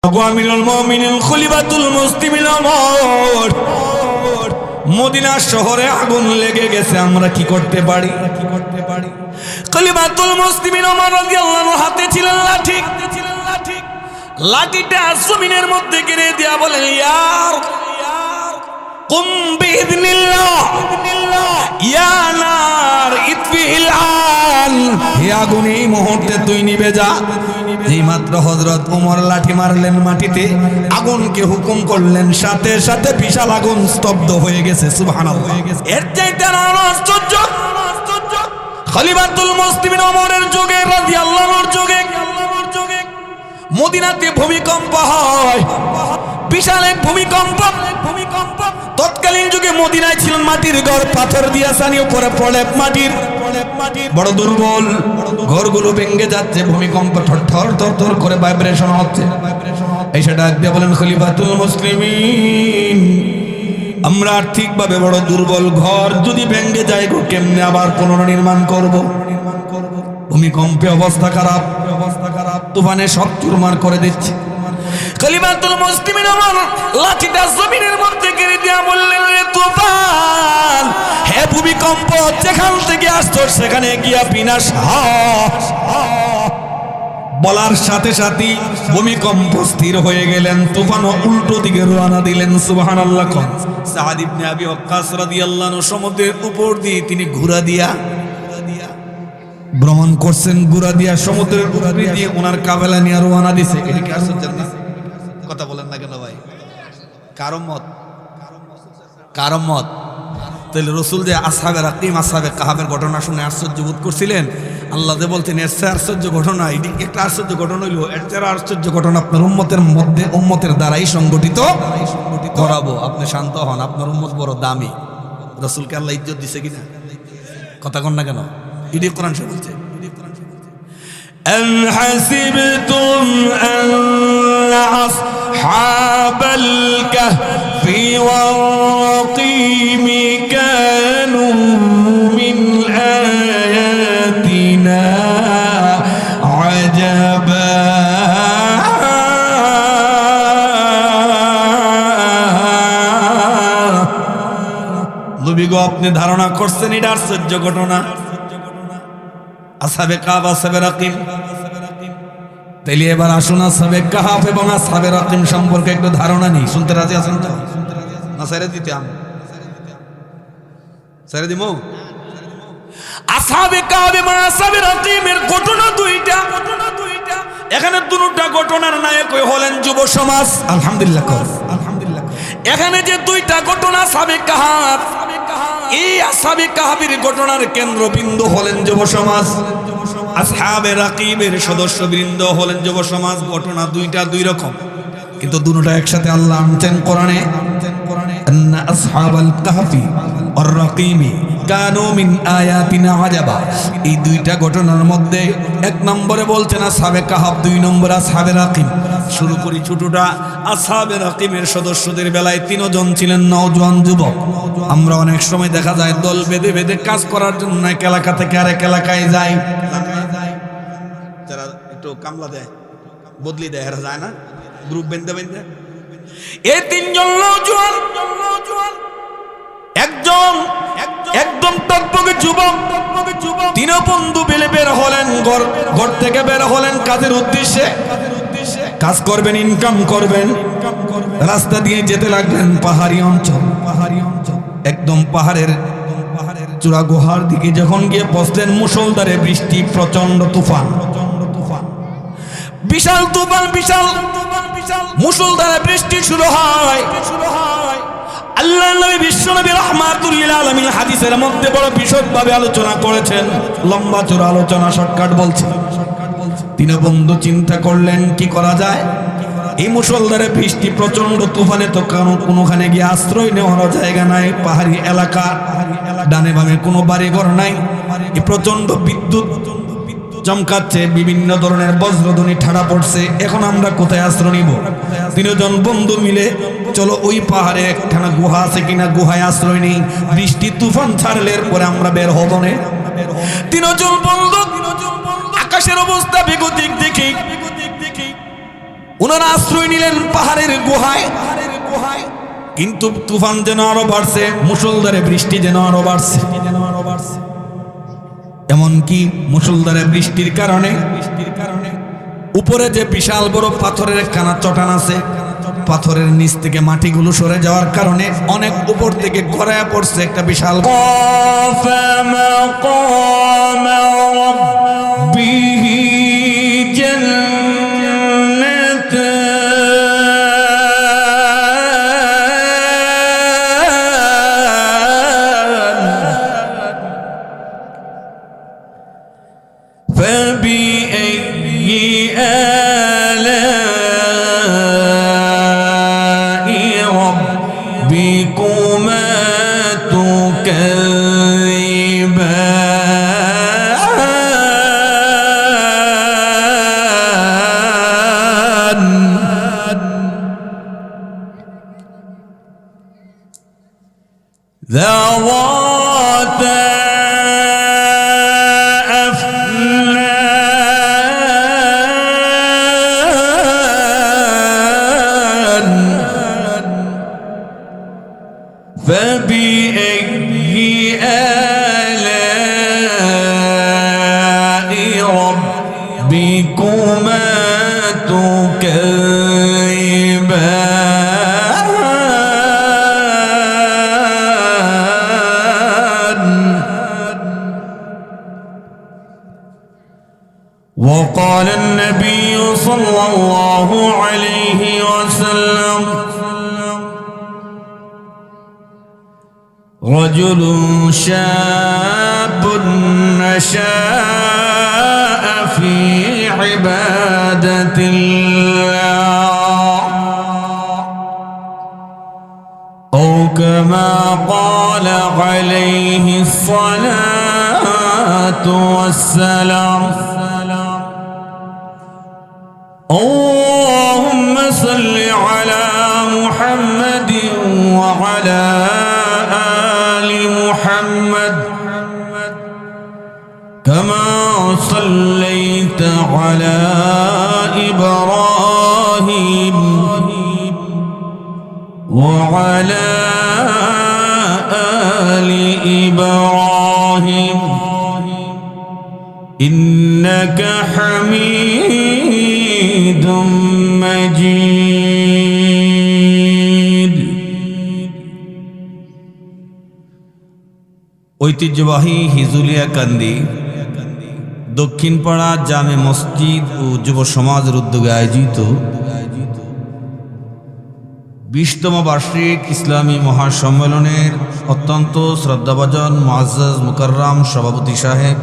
আমিরুল মুমিনিন খলিফাতুল মুসলিমিন ওমর, মদিনা শহরে আগুন লেগে গেছে, আমরা কি করতে পারি? খলিফাতুল মুসলিমিন ওমর রাদিয়াল্লাহু আনহু হাতে ছিলেন লাঠি, লাঠিটা জমিনের মধ্যে গেড়ে দিয়া বলেন, ইয়ার কুম বিইذنিল্লাহ ইয়া নার ইতফিল আন, হে আগুন এই মুহূর্তে তুই নিভে যা। এই মাত্র হযরত ওমর লাঠি মারলেন মাটিতে, আগুনকে হুকুম করলেন, সাথে সাথে বিশাল আগুন স্তব্ধ হয়ে গেছে। সুবহানাল্লাহ। এর চাইতে আরো আশ্চর্য, খলিফাতুল মুসলিমিন ওমরের যুগে রাদিয়াল্লাহু আনহুর যুগে মদিনাতে ভূমিকম্প হয়, বিশাল এক ভূমিকম্প। তৎকালীন যুগে মদিনায় ছিলেন মাটির ঘর, পাথর দিয়া ছানি উপরে পড়ে, মাটির বড় দুর্বল, ঘরগুলো ভেঙে যাচ্ছে, ভূমিকম্প থর থর করে ভাইব্রেশন হচ্ছে। এসে ডাক দিয়ে বলেন, খলিফাতুল মুসলিমিন, আমরা আর্থিকভাবে বড় দুর্বল, ঘর যদি ভেঙে যায় গো কেমনে আবার পুনর্নির্মাণ করব? ভূমিকম্পে অবস্থা খারাপ, তুফানে সব চুরমার করে দিচ্ছে। খলিফাতুল মুসলিমিন ওমর লাঠিটা জমিনের মধ্যে গেড়ে দিয়া বললেন, রে তুফান, হে ভূমিকম্প, যেখান থেকে আসছো সেখানে গিয়া বিনাশ হ। বলার সাথে সাথে ভূমিকম্প স্থির হয়ে গেলেন, তুফানও উল্টো দিকে রওনা দিলেন। সুবহানাল্লাহ। সাদ ইবনে আবি ওয়াক্কাস রাদিয়াল্লাহু আনহু সমুদ্রের উপর দিয়ে তিনি ঘোড়া দিয়া ভ্রমণ করছেন, ঘোড়া দিয়া সমুদ্রের উপর দিয়ে ওনার কাফেলা নিয়ে রওনা দিছে। এটা কি আশ্চর্য না? কথা বলেন না কেন ভাই? কারমত। তাহলে রসুল যে আসহাবে রাকিম, আসহাবে কাহাবের ঘটনা শুনে আশ্চর্য বোধ করছিলেন, আল্লাহ যে বলতেন এর চেয়ে আশ্চর্য ঘটনা, এটি একটা আশ্চর্য ঘটনা হইল, এর চেয়ে আশ্চর্য ঘটনা আপনার উম্মতের মধ্যে, উম্মতের দ্বারাই সংগঠিত করাবো। আপনি শান্ত হন, আপনার উম্মত বড় দামি। রসুলকে আল্লাহ ইজ্জত দিছে কিনা? কথা কন না কেন? এটি কোরআন শরীফ বলছে, আম হাসিবতুম আন আসহাবাল কাহফি ওয়ার রাকিম কানু মিন আয়াতিনা আজাবা। নবী গো, আপনি ধারণা করছেন এটা আশ্চর্য ঘটনা? আসহাবে কাহফ, আসহাবে রাকিম। তাইলে এবার আসুন আসহাবে কাহফ এবং আসহাবে রাকিম সম্পর্কে একটু ধারণা নেই। শুনতে রাজি আছেন তো? না ছেড়ে দিতে ছেড়ে দিব? আসহাবে কাহফ এবং আসহাবে রাকিমের ঘটনা দুইটা। এখানে দুটো ঘটনার নায়ক হলেন যুব সমাজ। আলহামদুলিল্লাহ। এখানে যে দুইটা ঘটনা আসহাবে কাহফ, এই আসহাবে কাহফের ঘটনার কেন্দ্রবিন্দু হলেন যুব সমাজ, আসহাবে রাকিবের সদস্যবৃন্দ হলেন যুব সমাজ। ঘটনা দুইটা দুই রকম, কিন্তু দুটোটা একসাথে আল্লাহ আনছেন কোরআনে। আন্না আসহাবাল কাহফি ওয়ার রাকিমি কানু মিন আয়াতিনা আজাবা। এই দুইটা ঘটনার মধ্যে এক নম্বরে বলছেন আসহাবে কাহফ, দুই নম্বরে আসহাবে রাকিম। শুরু করি ছোটটা। আসহাবে রাকিমের সদস্যদের বেলায় তিনজন ছিলেন নওজোয়ান যুবক। আমরা অনেক সময় দেখা যায় দল বেঁধে বেঁধে কাজ করার জন্য এক এলাকা থেকে আরেক এলাকায় যায়, যারা একটু কামলা দেয়, বদলি দেয়, এরা যায় না গ্রুপ বেঁধে বেঁধে। এই তিনজন নওজোয়ান, একদম টকবকে যুবক, তিন বন্ধু মিলে বের হলেন, ঘর থেকে বের হলেন কাজের উদ্দেশ্যে। কাজ করবেন, ইনকাম করবেন। রাস্তা দিয়ে যেতে লাগলেন পাহাড়ি অঞ্চল, একদম পাহাড়ের চূড়া গুহার দিকে যখন গিয়ে বসলেন, মুষলধারে বৃষ্টি, প্রচন্ড তুফান, বিশাল তুফান, বিশাল মুষলধারে বৃষ্টি শুরু হয়। আল্লাহর নবী বিশ্বনবী রাহমাতুল লিল আলামিন হাদিসের মধ্যে বড় বিশদভাবে আলোচনা করেছেন, লম্বা চূড়া আলোচনা, শর্টকাট বলছি। তিন বন্ধু চিন্তা করলেন কি করা যায়। এই মুষলধারে বৃষ্টি, প্রচন্ড তুফানে তো কোনোখানে গিয়ে আশ্রয় নেওয়ার জায়গা নাই, পাহাড়ি এলাকা, ডানে বামে কোনো বাড়িঘর নাই, এই প্রচন্ড বিদ্যুৎ চমকাচ্ছে, বিভিন্ন ধরনের বজ্রধ্বনি ঠাড়া পড়ছে। এখন আমরা কোথায় আশ্রয় নিব? তিনজন বন্ধু মিলে চলো ওই পাহাড়ে একখানা গুহা আছে কিনা, গুহায় আশ্রয় নেই, বৃষ্টি তুফান ছাড়লে পরে আমরা বের হব না। তিনজন বন্ধু আকাশের অবস্থা বেগতিক দেখি ওনারা আশ্রয় নিলেন পাহাড়ের গুহায়। কিন্তু তুফান যেন আরো বাড়ছে, মুষলধারে বৃষ্টি যেন আরো বাড়ছে। এমনকি মুষলধারে বৃষ্টির কারণে উপরে যে বিশাল বড় পাথরের কানা চটান আছে, পাথরের নিচ থেকে মাটিগুলো সরে যাওয়ার কারণে অনেক উপর থেকে গড়ায়া পড়ছে একটা বিশাল ذواتا أفنان فبأي آلاء ربكما تكذبان وقال النبي صلى الله عليه وسلم رجل شاب نشأ في عبادة الله أو كما قال عليه الصلاة والسلام اللهم صل على محمد وعلى آل محمد كما صليت على إبراهيم وعلى آل إبراهيم إنك حميد مجيد ঐতিহ্যবাহী হিজুলিয়া কান্দি দক্ষিণপাড়া জামে মসজিদ ও যুব সমাজের উদ্যোগে আয়োজিত 20তম বার্ষিক ইসলামী মহাসম্মেলনের অত্যন্ত শ্রদ্ধাভাজন মুআজ্জাজ মুকাররম সভাপতি সাহেব,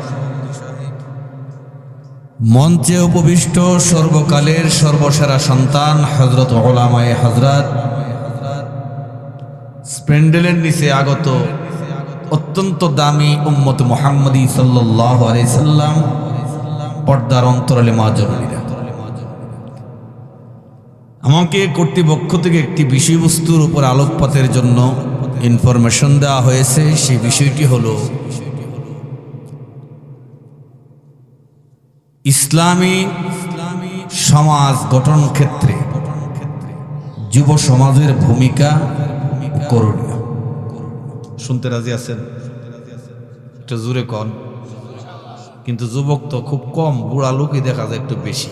মঞ্চে উপবিষ্ট সর্বকালের সর্বসেরা সন্তান হযরত উলামায়ে হযরত, স্প্যান্ডেলের নিচে আগত অত্যন্ত দামি উম্মত মুহাম্মদী সাল্লাল্লাহু আলাইহি সাল্লাম, পর্দার অন্তরালে মা জননীরা, আমাকে কর্তৃপক্ষ থেকে একটি বিষয়বস্তুর উপর আলোকপাতের জন্য ইনফরমেশন দেওয়া হয়েছে। সেই বিষয়টি হলো ইসলামী সমাজ গঠন ক্ষেত্রে যুব সমাজের ভূমিকা করণীয়। শুনতে রাজি আছেন? একটু জোরে কন। কিন্তু যুবক তো খুব কম, বুড়া লোকই দেখা যায় একটু বেশি।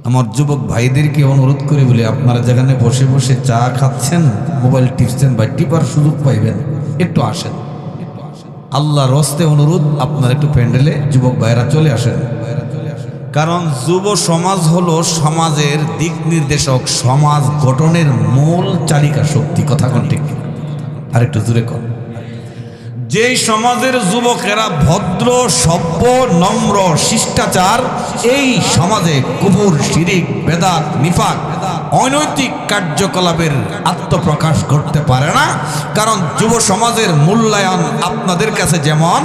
আমার যুবক ভাইদেরকে অনুরোধ করে বলে, আপনারা যেখানে বসে বসে চা খাচ্ছেন, মোবাইল টিপছেন বা টিপার সুযোগ পাইবেন, একটু আসেন। আল্লাহর হস্তে অনুরোধ, আপনারা একটু প্যান্ডেলে যুবক ভাইরা চলে আসেন। কারণ যুব সমাজ হলো সমাজের দিক নির্দেশক, সমাজ গঠনের মূল চালিকা শক্তি। কথা কোন ঠিক? আর একটু জোরে কর। যেই সমাজের যুবকেরা ভদ্র, সভ্য, নম্র, শিষ্টাচার, এই সমাজে কুফর, শিরিক, বেদাত, নিফাক, অনৈতিক কার্যকলাপের আত্মপ্রকাশ করতে পারে না। কারণ যুব সমাজের মূল্যায়ন আপনাদের কাছে যেমন,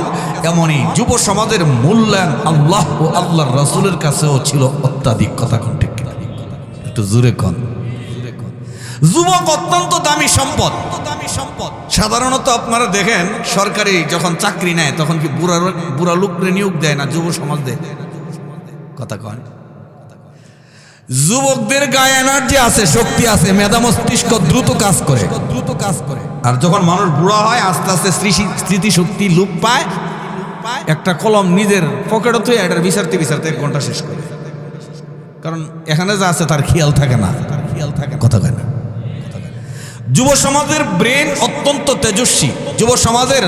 এমনই যুব সমাজের মূল্যায়ন আল্লাহ ও আল্লাহর রাসূলের কাছেও ছিল অত্যাধিক। কথা কোন ঠিক? একটু জোরে কন। যুবক অত্যন্ত দামি সম্পদ। সাধারণত আপনারা দেখেন সরকারি যখন চাকরি নেয় তখন কি বুড়া লোকরে নিয়োগ দেয় না, যুব সমাজ দেয়। কথা কন। যুবকদের গায়ে এনার্জি আছে, শক্তি আছে, মেধা মস্তিষ্ক দ্রুত কাজ করে। আর যখন মানুষ বুড়া হয় আস্তে আস্তে স্মৃতিশক্তি লোপ পায়, একটা কলম নিজের পকেটে তুই এটার বিচারতে 1 ঘন্টা শেষ করে। কারণ এখানে যা আছে তার খেয়াল থাকে না, কথা কয় না। যুব সমাজের ব্রেন অত্যন্ত তেজস্বী, যুব সমাজের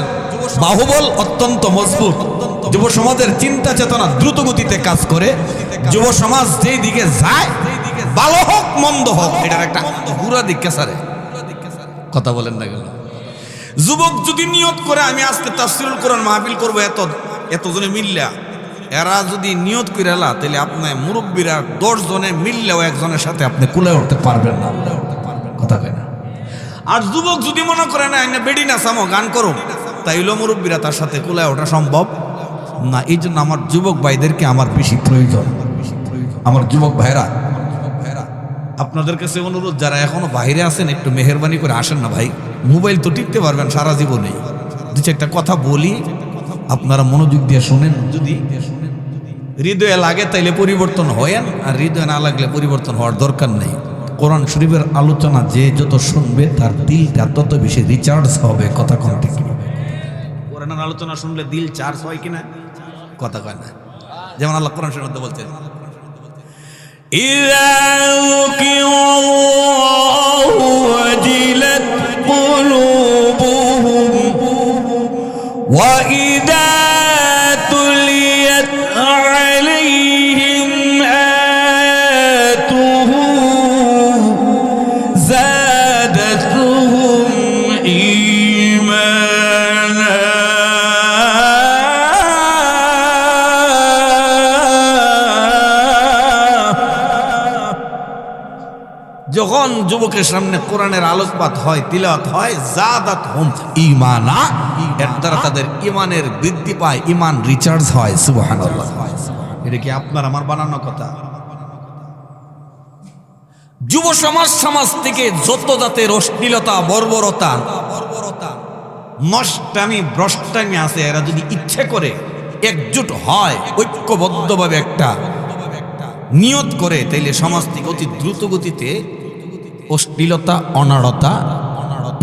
বাহুবল অত্যন্ত মজবুত, যুব সমাজের চিন্তা চেতনা দ্রুত গতিতে কাজ করে। যুব সমাজ যেই দিকে যায়, ভালো হোক মন্দ হোক, এটার একটা পুরা দিকে সারে, কথা বলেন না কেন? যুবক যদি নিয়ত করে আমি আজকে তাফসিরুল কোরআন মাহফিল করবো, এতজনে মিললা, এরা যদি নিয়ত করে এলা, তাহলে আপনার মুরব্বীরা 10 জনে মিললেও একজনের সাথে আপনি কুলে উঠতে পারবেন না, কথা কয় না। আর যুবক যদি মনে করে না বেডি না সামো গান করো, তাইলে মুরব্বীরা তার সাথে কুলায় ওঠা সম্ভব না। এই জন্য আমার যুবক ভাইদেরকে আমার বেশি প্রয়োজন। আমার যুবক ভাইরা, আপনাদের কাছে অনুরোধ, যারা এখনো বাইরে আছেন একটু মেহেরবানি করে আসেন না ভাই। মোবাইল তো টিপতে পারবেন সারা জীবনে, 2-4টা কথা বলি, আপনারা মনোযোগ দিয়ে শুনেন। যদি হৃদয়ে লাগে তাইলে পরিবর্তন হয়েন, আর হৃদয়ে না লাগলে পরিবর্তন হওয়ার দরকার নেই। কোরআন শরীফের আলোচনা যে যত শুনবে তার দিলটা তত বেশি রিচার্জ হবে, কথা কোন ঠিক? কোরআনের আলোচনা শুনলে দিল চার্জ হয় কিনা, কথা কয় না? যেমন আল্লাহ কোরআন শরীফের মধ্যে বলছেন, ইযা যুকিরাল্লাহু ওয়াজিলাত কুলুবুহুম ওয়া ইযা তুলিয়াত আলাইহিম আয়াতুহু যাদাতুহুম ঈমানা। যখন যুবকের সামনে কোরআনের আলোকপাত হয়, তিলাওয়াত হয়, যাদাতহুম ঈমানা, এর দ্বারা তাদের ঈমানের বৃদ্ধি পায়, ঈমান রিচার্জ হয়। সুবহানাল্লাহ। এটা কি আপনার আমার বানানো কথা? যুব সমাজ থেকে যত জাতের অশ্লীলতা, বর্বরতা, নষ্টামি, ভ্রষ্টামি আছে, এরা যদি ইচ্ছে করে একজোট হয়, ঐক্যবদ্ধভাবে একটা নিয়ত করে, তাইলে সমাজ থেকে অতি দ্রুত গতিতে অশ্লীলতা, অনাড়তা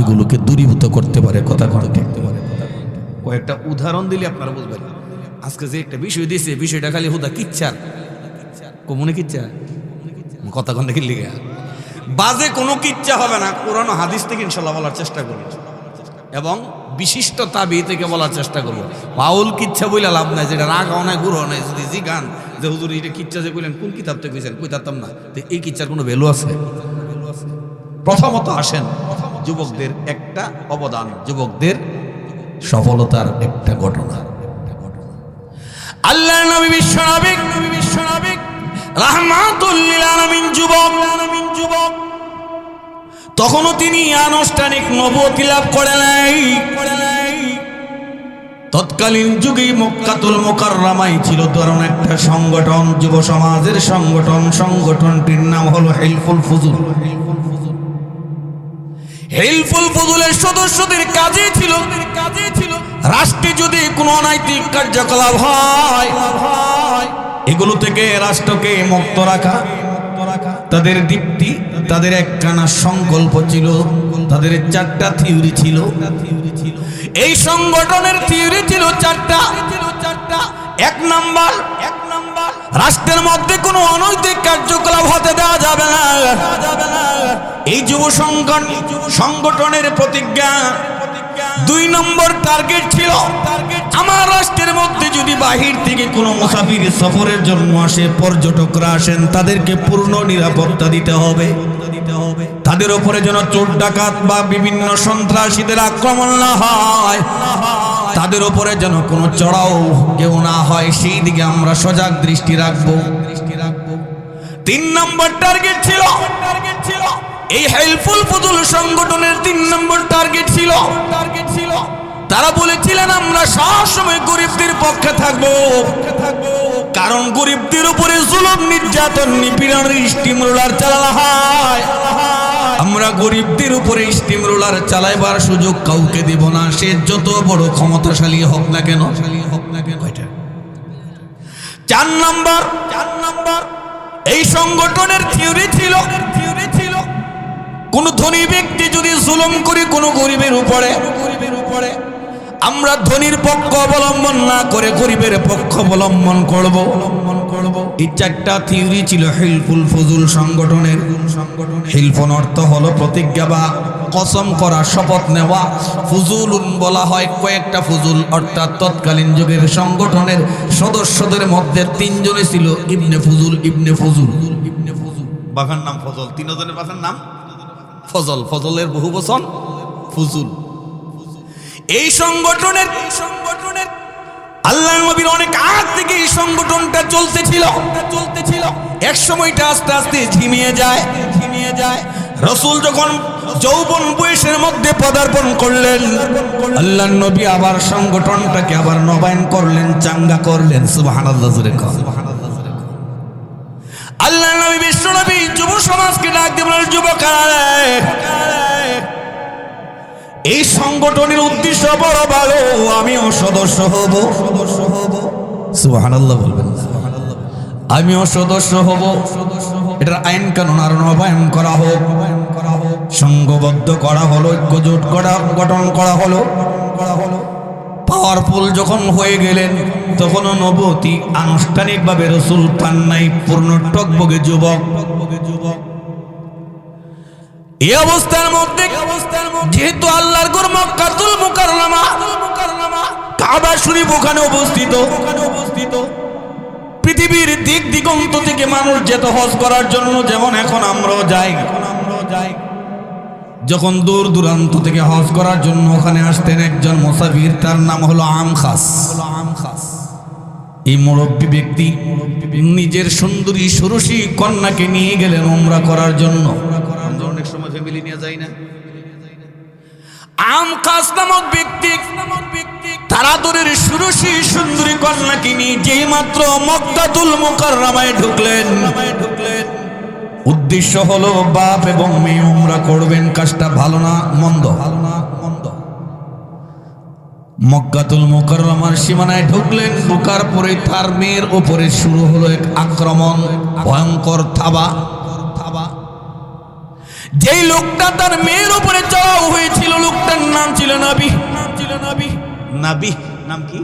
এগুলোকে দূরীভূত করতে পারে, কথা করতে পারে। কয়েকটা উদাহরণ দিলে আপনারা বুঝবেন। আজকে যে একটা বিষয় দিয়েছে, বিষয়টা খালি হুদা কিচ্ছার, কমনে কিচ্ছা, কথা কন দেখি লিখে বাজে কোনো কিচ্ছা হবে না। কোরআন হাদিস থেকে ইনশাল্লাহ বলার চেষ্টা করব, এবং বিশিষ্ট তাবি থেকে বলার চেষ্টা করব। পাউল কিচ্ছা বইলা লাভ নাই, যেটা রাগ নাই, গুরু নাই। যদি জি গান যে হুজুর এটা কিচ্ছা যে বললেন, কোন কিতাব থেকে কইছেন, কই তারতাম না, তো এই কিচ্ছার কোনো ভ্যালু আছে? প্রথমত আসেন যুবকদের একটা অবদান, যুবকদের সফলতার একটা ঘটনা। আল্লাহর নবী বিশ্বনবী রাহমাতুল লিল আলামিন যুবক, তখনও তিনি আনুষ্ঠানিক নবুয়তি লাভ করে নাই। তৎকালীন যুগে মক্কাতুল মুকাররমায় ছিল ধরুন একটা সংগঠন, যুব সমাজের সংগঠনটির নাম হলো হিলফুল ফুজুল। হিলফুল ফুজুলের সদস্যদের কাজে ছিল রাষ্ট্রে যদি কোনো অনৈতিক কার্যকলাপ হয়, এগুলো থেকে রাষ্ট্রকে মুক্ত রাখা তাদের দীপ্তি, তাদের একখানা সংকল্প ছিল, তাদের 4টা থিওরি ছিল। এই সংগঠনের থিওরি ছিল 4টা। 1 নাম্বার, রাষ্ট্রের মধ্যে কোনো অনৈতিক কার্যকলাপ হতে দেওয়া যাবে না। এই যুব সংগঠনের প্রতিজ্ঞা। 2 নম্বর টার্গেট ছিল, আমার রাষ্ট্রের মধ্যে যদি বাহির থেকে কোনো মুসাফির সফরের জন্য আসে, পর্যটকরা আসেন, তাদেরকে পূর্ণ নিরাপত্তা দিতে হবে। তাদের উপরে যেন চোর ডাকাত বা বিভিন্ন সন্ত্রাসীদের আক্রমণ না হয়, তাদের উপরে যেন কোনো চড়াও কেউ না হয়, সেই দিকে আমরা সজাগ দৃষ্টি রাখবো। 3 নম্বর টার্গেট ছিল, এই হিলফুল ফুজুল সংগঠনের 3 নম্বর টার্গেট ছিল, তারা বলেছিলেন আমরা সবসময় গরিবদের পক্ষে থাকবো, কারণ গরিবদের উপরে জুলুম, নির্যাতন, নিপীড়নের স্টিম রোলার চালানো হয়। আমরা গরিবদের উপরে স্টিম রোলার চালাইবার সুযোগ কাউকে দেব না, সে যত বড় ক্ষমতাশালী হোক না কেন। 4 নম্বর, এই সংগঠনের থিওরি ছিল কোন ধনী ব্যক্তি যদি জুলুম করে কোন গরিবের উপরে, আমরা ধনীর পক্ষ অবলম্বন না করে গরিবের পক্ষ অবলম্বন করব। এই চারটা থিওরি ছিল হিলফুল ফুজুল সংগঠনের। হিলফুন অর্থ হলো প্রতিজ্ঞা বা কসম করা, শপথ নেওয়া। ফুজুলুন বলা হয় কয়েকটা ফুজুল, অর্থাৎ তৎকালীন যুগের সংগঠনের সদস্যদের মধ্যে তিনজনে ছিল ইবনে ফুজুল। বাবার নাম ফজল, তিনজনের বাবার নাম ফজল। ফজলের বহু বচন ফুজুল। এই সংগঠনের আল্লাহর নবীর অনেক আগ থেকে এই সংগঠনটা চলতেছিল। এক সময়টা আস্তে আস্তে ঝিমিয়ে যায়। রাসূল যখন যৌবন বয়সের মধ্যে পদার্পণ করলেন, আল্লাহর নবী আবার সংগঠনটাকে আবার নবায়ন করলেন, চাঙ্গা করলেন। সুবহানাল্লাহ জোরে কর। আল্লাহর নবী বিশ্ব নবী যুব সমাজকে ডাক দিয়ে বলেন, যুবকেরা, এই সংগঠনের উদ্দেশ্য বড় ভালো, আমিও সদস্য হব। সুবহানাল্লাহ বলবেন। আমিও সদস্য হব। এটার আইন কানুন আর নবায়ন করা হোক, সংঘবদ্ধ করা হলো, ঐক্যজোট গঠন করা হলো। পাওয়ারফুল যখন হয়ে গেলেন, তখনও নবুয়তি আনুষ্ঠানিকভাবে রাসূল পান নাই, পূর্ণ টকবগে যুবক। এই অবস্থার মধ্যে যেহেতু আল্লাহর ঘর মক্কাতুল মুকাররমা, কাবা শরীফ ওখানে অবস্থিত, পৃথিবীর দিক দিগন্ত থেকে মানুষ যেত হজ করার জন্য, যেমন এখন আমরাও যাই। যখন দূর দূরান্ত থেকে হজ করার জন্য ওখানে আসতেন একজন মুসাফির, তার নাম হলো আমখাস। এই মুরব্বী ব্যক্তি নিজের সুন্দরী ষোড়শী কন্যাকে নিয়ে গেলেন উমরা করার জন্য। অনেক সময় ফ্যামিলি নিয়ে যায় না। আমখাস নামক ব্যক্তি তারা দূরের ষোড়শী সুন্দরী কন্যাকে নিয়ে যেই মাত্র মক্কাতুল মুকাররমায় ঢুকলেন, উদ্দেশ্য হলো বাপ এবং মেয়ে উমরা করবেন। কাজটা ভালো না মন্দ? মক্কাতুল মুকাররমার সীমানায় ঢুকলেন, ঢোকার পরে তার মেয়ের উপরে শুরু হলো এক আক্রমণ, ভয়ঙ্কর থাবা। যেই লোকটা তার মেয়ের উপরে চড়াও হয়েছিল, লোকটার নাম ছিল নাবি। নাম কি?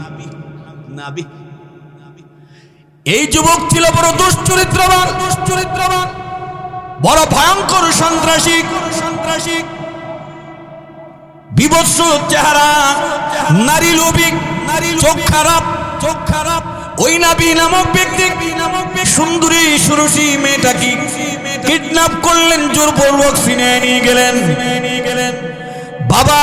নাবি। এই যুবক ছিল বড় দুশ্চরিত্রবান, বড় ভয়ঙ্কর সন্ত্রাসী, বিভৎস চেহারা, নারী লোভিক, চোখ খারাপ। ওই নাবি নামক ব্যক্তি সুন্দরী ষোড়শী মেয়েটাকে কিডন্যাপ করলেন, জোরপূর্বক ছিনিয়ে নিয়ে গেলেন। বাবা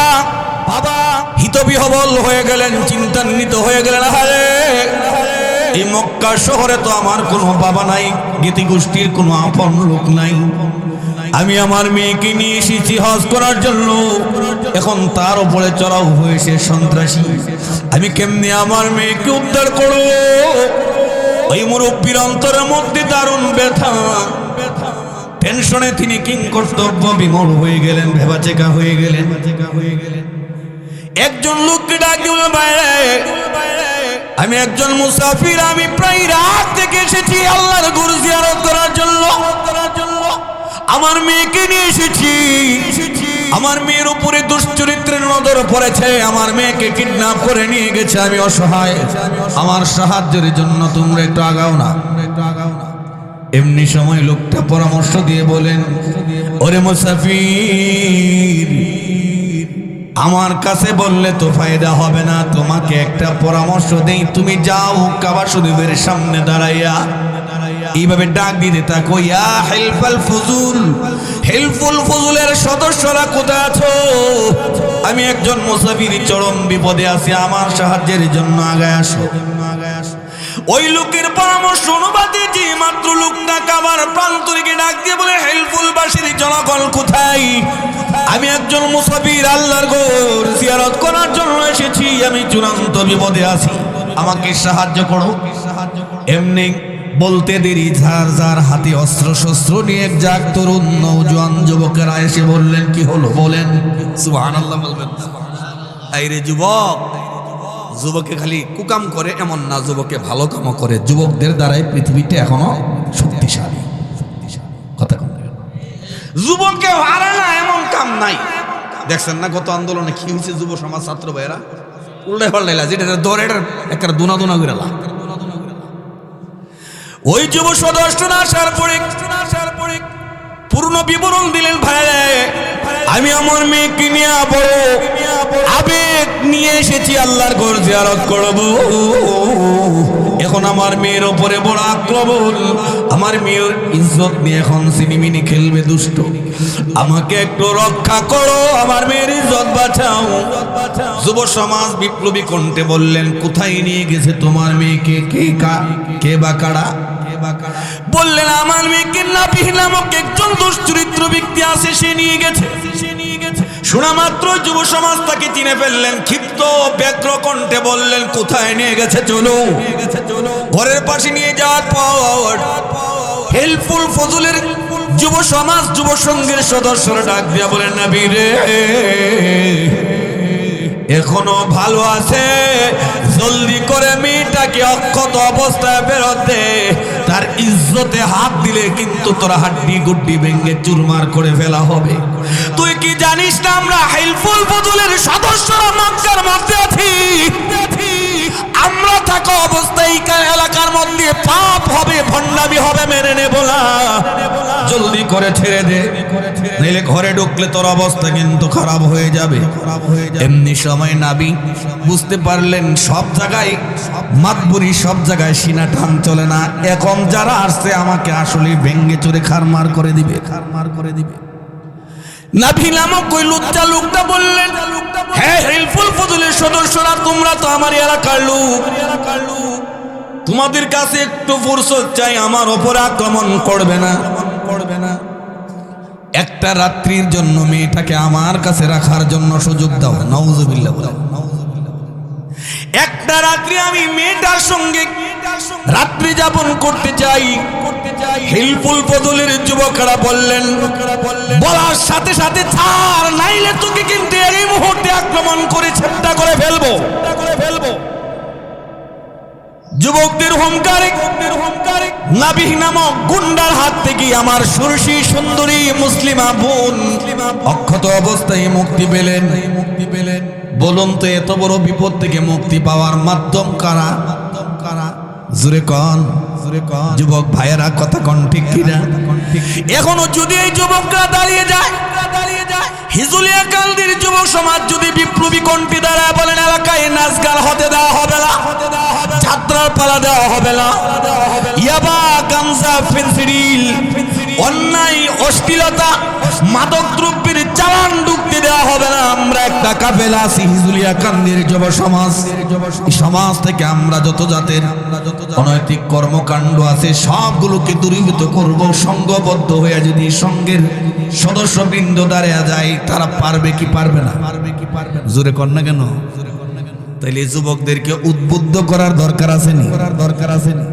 হিতবিহবল হয়ে গেলেন, চিন্তান্বিত হয়ে গেলেন। আরে এই মক্কা শহরে তো আমার কোনো বাবা নাই, জ্ঞাতি গোষ্ঠীর কোনো আপন লোক নাই। আমি আমার মেয়েকে নিয়ে এসেছি হজ করার জন্য, এখন তার উপরে চড়াও হয়েছে সন্ত্রাসী। আমি কেমনে আমার মেয়েকে উদ্ধার করব? ওই মুরব্বীর অন্তরের মধ্যে দারুণ ব্যথা, টেনশনে তিনি কিং কর্তব্য বিমূঢ় হয়ে গেলেন, ভেবাচেকা হয়ে গেলেন। একজন লোককে ডাক দিল, বাইরে আমি একজন মুসাফির, আমি প্রায় রাত থেকে এসেছি আল্লাহর ঘর জিয়ারত করার জন্য। আমার মেয়েকে নিয়ে এসেছি, আমার মেয়ের উপরে দুশ্চরিত্রের নজর পড়েছে, আমার মেয়েকে কিডন্যাপ করে নিয়ে গেছে, আমি অসহায়, আমার সাহায্যের জন্য তোমরা একটু আগাও না। এমনি সময় লোকটা পরামর্শ দিয়ে বলেন, ওরে মুসাফির, আমার কাছে বললে তো ফায়দা হবে না, তোমাকে একটা পরামর্শ দেই, তুমি যাও কাবা শরীফের সামনে দাঁড়াইয়া এইভাবে ডাক দিতে থাকো, ইয়া হিলফুল ফুজুল, হিলফুল ফুজুলের সদস্যরা কোথায় আছো? আমি একজন মুসাফির, চরম বিপদে আছি, আমার সাহায্যের জন্য আগায় আসো। ওই লোকের পরামর্শ অনুবাদে যে মাত্র লোকটা কাবার প্রান্তরিকে ডাক দিয়ে বলে, হিলফুল বাসীর জনগণ কোথায়? আমি একজন মুসাফির, আল্লাহর ঘর জিয়ারত করার জন্য এসেছি, আমি চূড়ান্ত বিপদে আছি, আমাকে সাহায্য করো। এমনি বলতে দেরি যার যার হাতে অস্ত্র শস্ত্র নিয়ে এক জাগ তরুণ নওজোয়ান যুবকেরা এসে বললেন, কি হলো বলেন? সুবহানাল্লাহ বলবেন। আইরে যুবক, যুবকে খালি কুকাম করে এমন না, যুবকে ভালো কামও করে। যুবকদের দ্বারাই পৃথিবীটা এখনো শক্তিশালী। যুবককে হারে না এমন কাম নাই। দেখছেন না গত আন্দোলনে কি হয়েছে? যুব সমাজ ছাত্র ভাইয়েরা উল্টে পাল্টাইলা, যেটা ধরে এটার একটা দুনা দুনা করে লা। ওই যুব সদস্যরা আসার পরে পূর্ণ বিবরণ দিলেন, ভাই আমি আমার মেয়েকে নিয়ে বড় আবেগ নিয়ে এসেছি, আল্লাহর ঘর জিয়ারত করব। এখন আমার মেয়ের ওপরে বড় আক্রমণ, আমার মেয়ের ইজ্জত নিয়ে এখন সিনেমিনি খেলবে দুষ্ট, আমাকে একটু রক্ষা করো, আমার মেয়ের ইজ্জত বাঁচাও। যুব সমাজ বিপ্লবী কণ্ঠে বললেন, কোথায় নিয়ে গেছে তোমার মেয়েকে? কে বা কারা? বললেন, আমার মেয়েকে নাবিহ নামক একজন দুশ্চরিত্র ব্যক্তি আছে, সে নিয়ে গেছে। শোনা মাত্র যুব সমাজ তাকে চিনে ফেললেন, ক্ষিপ্ত ব্যগ্র কণ্ঠে বললেন, কোথায় নিয়ে গেছে? চলো ঘরের পাশে নিয়ে যাওয়ার পর হেল্পফুল ফজলের যুব সমাজ যুব সংঘের সদস্যরা ডাক দিয়া বলেন, নবী রে এখনো ভালো আছে, জলদি করে মেয়েটাকে অক্ষত অবস্থায় ফেরত দে, তার ইজ্জতে হাত দিলে কিন্তু তোর হাড্ডি গুড্ডি ভেঙে চুরমার করে ফেলা হবে। তুই কি জানিস না আমরা হেল্পফুল ফজলের সদস্যরা মক্কার মধ্যে আছি? আমরা থাকা অবস্থায় এলাকার মধ্যে পাপ হবে, ভণ্ডামি হবে, মেনে নেব না, জলদি করে ছেড়ে দে, নইলে ঘরে ঢুকলে তোর অবস্থা কিন্তু খারাপ হয়ে যাবে। এমনি সময় নাবি বুঝতে পারলেন সব জায়গায় মাতবুরি, সব জায়গায় সিনা টান চলে না, এখন যারা আসছে আমাকে আসলে ভেঙ্গে চুরে খারমার করে দিবে। নাভি নামক ওই লুচ্চা লোকটা বললেন, হ্যাঁ হেল্পফুল ফজলের সদস্যরা, তোমরা তো আমার এলাকার লোক, তোমাদের কাছে একটু ফুরসত চাই, আমার ওপর আক্রমণ করবে না। একটা রাত্রির জন্য মেয়েটাকে আমার কাছে রাখার জন্য সুযোগ দাও। নাউজুবিল্লাহ বলে, একটা রাত্রি আমি মেয়েটার সঙ্গে রাত্রি যাপন করতে চাই। হেল্পফুল ফজলের যুবকরা বললেন, বলার সাথে সাথে ছাড়, নাইলে তোকে কিন্তু এই মুহূর্তে আক্রমণ করে ছেপটা করে ফেলবো। যুবকদের হুঙ্কারে নাবিহ নামক গুন্ডার হাত থেকে আমার সুরসী সুন্দরী মুসলিমা বোন অক্ষত অবস্থায় মুক্তি পেলেন। বলুন তো এত বড় বিপদ থেকে মুক্তি পাওয়ার মাধ্যম কারা? জুরে কন যুবক ভাইয়েরা, কথা কন ঠিক কিনা? এখনো যদি এই যুবকরা দাঁড়িয়ে যায়, হিজুলিয়া কালদির যুব সমাজ যদি বিপ্লবী কণ্ঠী দ্বারা বলেন, এলাকায় নাচ গান হতে দেওয়া হবে না, যাত্রার পালা দেওয়া হবে না, ইয়াবা গামজা ফেন্সিডিল অন্যায় অশ্লীলতা মাদক দ্রব্যের চালান ঢুকতে দেওয়া হবে না। আমরা একটা কাফেলা আছি হিজুলিয়া কান্দির যুব সমাজ, এই সমাজ থেকে আমরা যত জাতের অনৈতিক কর্মকাণ্ড আছে সবগুলোকে দূরীভূত করব। সংঘবদ্ধ হয়ে যদি সংঘের সদস্যবৃন্দ দাঁড়িয়ে যায়, তারা পারবে কি পারবে না? জোরে কর না কেন? তাইলে যুবকদেরকে উদ্বুদ্ধ করার দরকার আছে নি?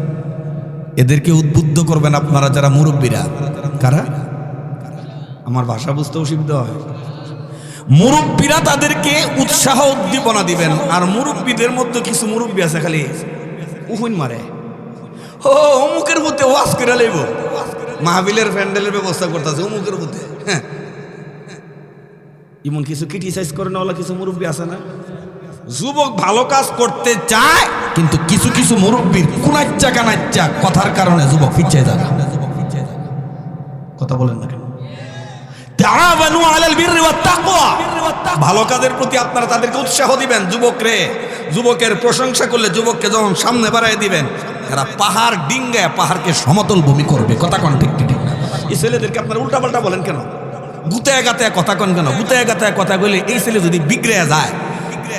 এদেরকে উদ্বুদ্ধ করবেন আপনারা যারা মুরব্বীরা। কারা? আমার ভাষা বুঝতে অসুবিধা হয়। মুরব্বীরা তাদেরকে উৎসাহ উদ্দীপনা দিবেন। আর মুরব্বীদের মধ্যে কিছু মুরব্বী আছে খালি উহুন মারে, ও অমুকের হতে ওয়াজ করে লইব, মাহফিলের প্যান্ডেলের ব্যবস্থা করতেছে অমুকের হতে। হ্যাঁ, এমন কিছু ক্রিটিসাইজ করে না কিছু মুরব্বী আছে না? যুবক ভালো কাজ করতে চায়, কিন্তু কিছু কিছু মুরব্বীর কুনাচ্চা কানাচ্চা কথার কারণে যুবক পিছিয়ে যায়। কথা বলেন না কেন? তাআওয়ানু আলাল বিররি ওয়াত তাকওয়া, ভালো কাজের প্রতি আপনারা তাদেরকে উৎসাহ দিবেন। যুবকের প্রশংসা করলে যুবককে যখন সামনে বাড়ায় দিবেন, এরা পাহাড় ডিঙ্গায় পাহাড়কে সমতল ভূমি করবে। কথা কন ঠিক ঠিক না? এই ছেলেদেরকে আপনারা উল্টাপাল্টা বলেন কেন? গুতায় গাতায় কথা কন কেন? গুতায় গাতায় কথা বলে এই ছেলে যদি বিগড়ে যায়,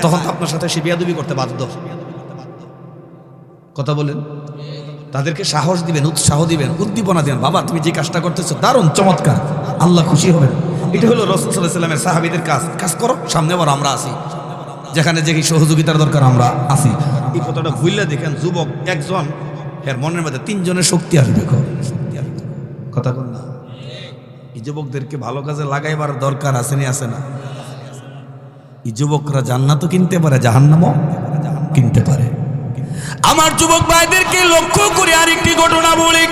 তখন তো আপনার সাথে সে বিয়াদবি করতে বাধ্য। কথা বলেন। তাদেরকে সাহস দিবেন, উৎসাহ দিবেন, উদ্দীপনা দিবেন। বাবা তুমি যে কাজটা করতেছো দারুণ, চমৎকার, আল্লাহ খুশি হবেন। এটা হলো রাসূল সাল্লাল্লাহু আলাইহি ওয়াসাল্লামের সাহাবীদের কাজ করো, সামনে বড় আমরা আছি, যেখানে যে সহযোগিতার দরকার আমরা আছি। এই কথাটা ভুললে দেখেন, যুবক একজন এর মনের মধ্যে তিনজনের শক্তি আসবে। কথা বল না? এই যুবকদেরকে ভালো কাজে লাগাইবার দরকার আছে না? এই যুবকরা জান্নাতও কিনতে পারে, জাহান্নামও কিনতে পারে। আমার যুবক ভাইদেরকে লক্ষ্য করে আরেকটি ঘটনা বলি।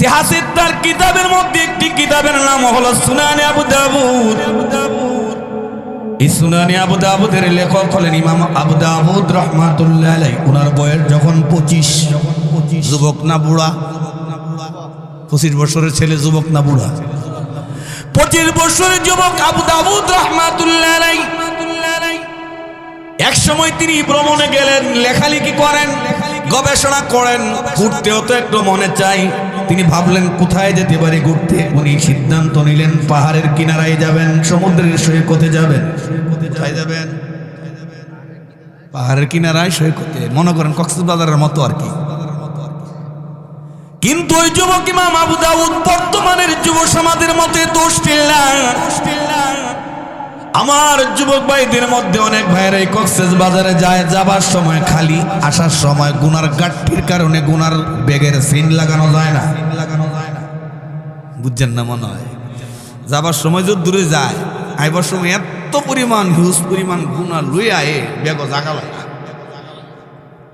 ইতিহাসের তার কিতাবের মধ্যে একটি কিতাবের নাম হলো সুনানে আবু দাউদ। এই সুনানে আবু দাউদের লেখক হলেন ইমাম আবু দাউদ রাহমাতুল্লাহ আলাইহি। ওনার বয়স যখন 25, যুবক না বুড়া? 25 বছরের ছেলে যুবক না বুড়া? 25 বছরের যুবক আবু দাউদ রাহমাতুল্লাহ আলাইহি। এক সময় তিনি ভ্রমণে গেলেন, লেখালেখি করেন, গবেষণা করেন, ঘুরতেও তো একটু মনে চাই। তিনি ভাবলেন কোথায় যেতে পারি ঘুরতে। উনি সিদ্ধান্ত নিলেন পাহাড়ের কিনারায় যাবেন, সমুদ্রের সৈকতে যাবেন। কোথায় যাবেন? পাহাড়ের কিনারায় সৈকতে, মনে করেন কক্সবাজারের মতো আর কি। কিন্তু ওই যুবক ইমাম আবু দাউদ বর্তমানের যুব সমাজের মতে দোষ না। আমার যুবক ভাইদের মধ্যে অনেক ভাইরা এই কক্সবাজারে যায়, যাবার সময় খালি, আসার সময় গুনার গাঠির কারণে গুনার ব্যাগের সিন লাগানো যায় না। বুঝছেন না? মনে হয় যাবার সময় যদি দূরে যায়, আইবার সময় এত পরিমাণ হিউজ পরিমাণ গুনা লুই আয়ে ব্যাগ জাগা লাগে।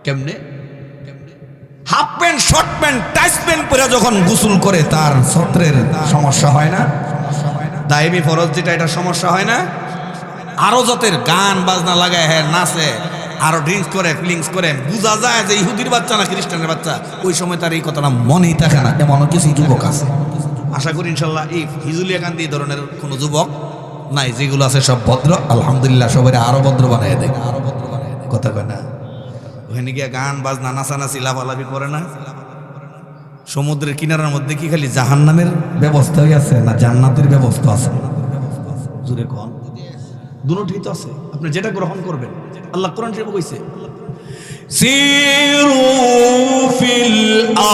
কেমনে? Half pant, short pant, tight pant পরে যখন গোসল করে তার ছত্রের সমস্যা হয় না? দায়েমি ফরজ যেটা, এটা সমস্যা হয় না? আরো যতের গান বাজনা লাগায়, হ্যাঁ নাচে, আরো ড্রিঙ্কস করে, ফিলিংস করে, বোঝা যায় যে ইহুদির বাচ্চা না খ্রিস্টানের বাচ্চা। ওই সময় তার এই কথাটা মনেই থাকে না। এমনও কিছু যুবক আছে, আশা করি ইনশাল্লাহ এই হিজুলিয়া কান্দি এই ধরনের কোনো যুবক নাই। যেগুলো আছে সব ভদ্র, আলহামদুলিল্লাহ সবাই আরো ভদ্র বানায় দেয়, আরো ভদ্র বানায় দেয়। কথা কয় না? ওখানে গিয়ে গান বাজনা নাচানাচি লাফালাফি করে না। সমুদ্রের কিনারার মধ্যে কি খালি জাহান্নামের ব্যবস্থাই আছে না জান্নাতের ব্যবস্থা আছে? জোরে কোন? দুটোই তো আছে, আপনি যেটা গ্রহণ করবেন। আল্লাহ কোরআন শরীফে কইছে সিরু ফিল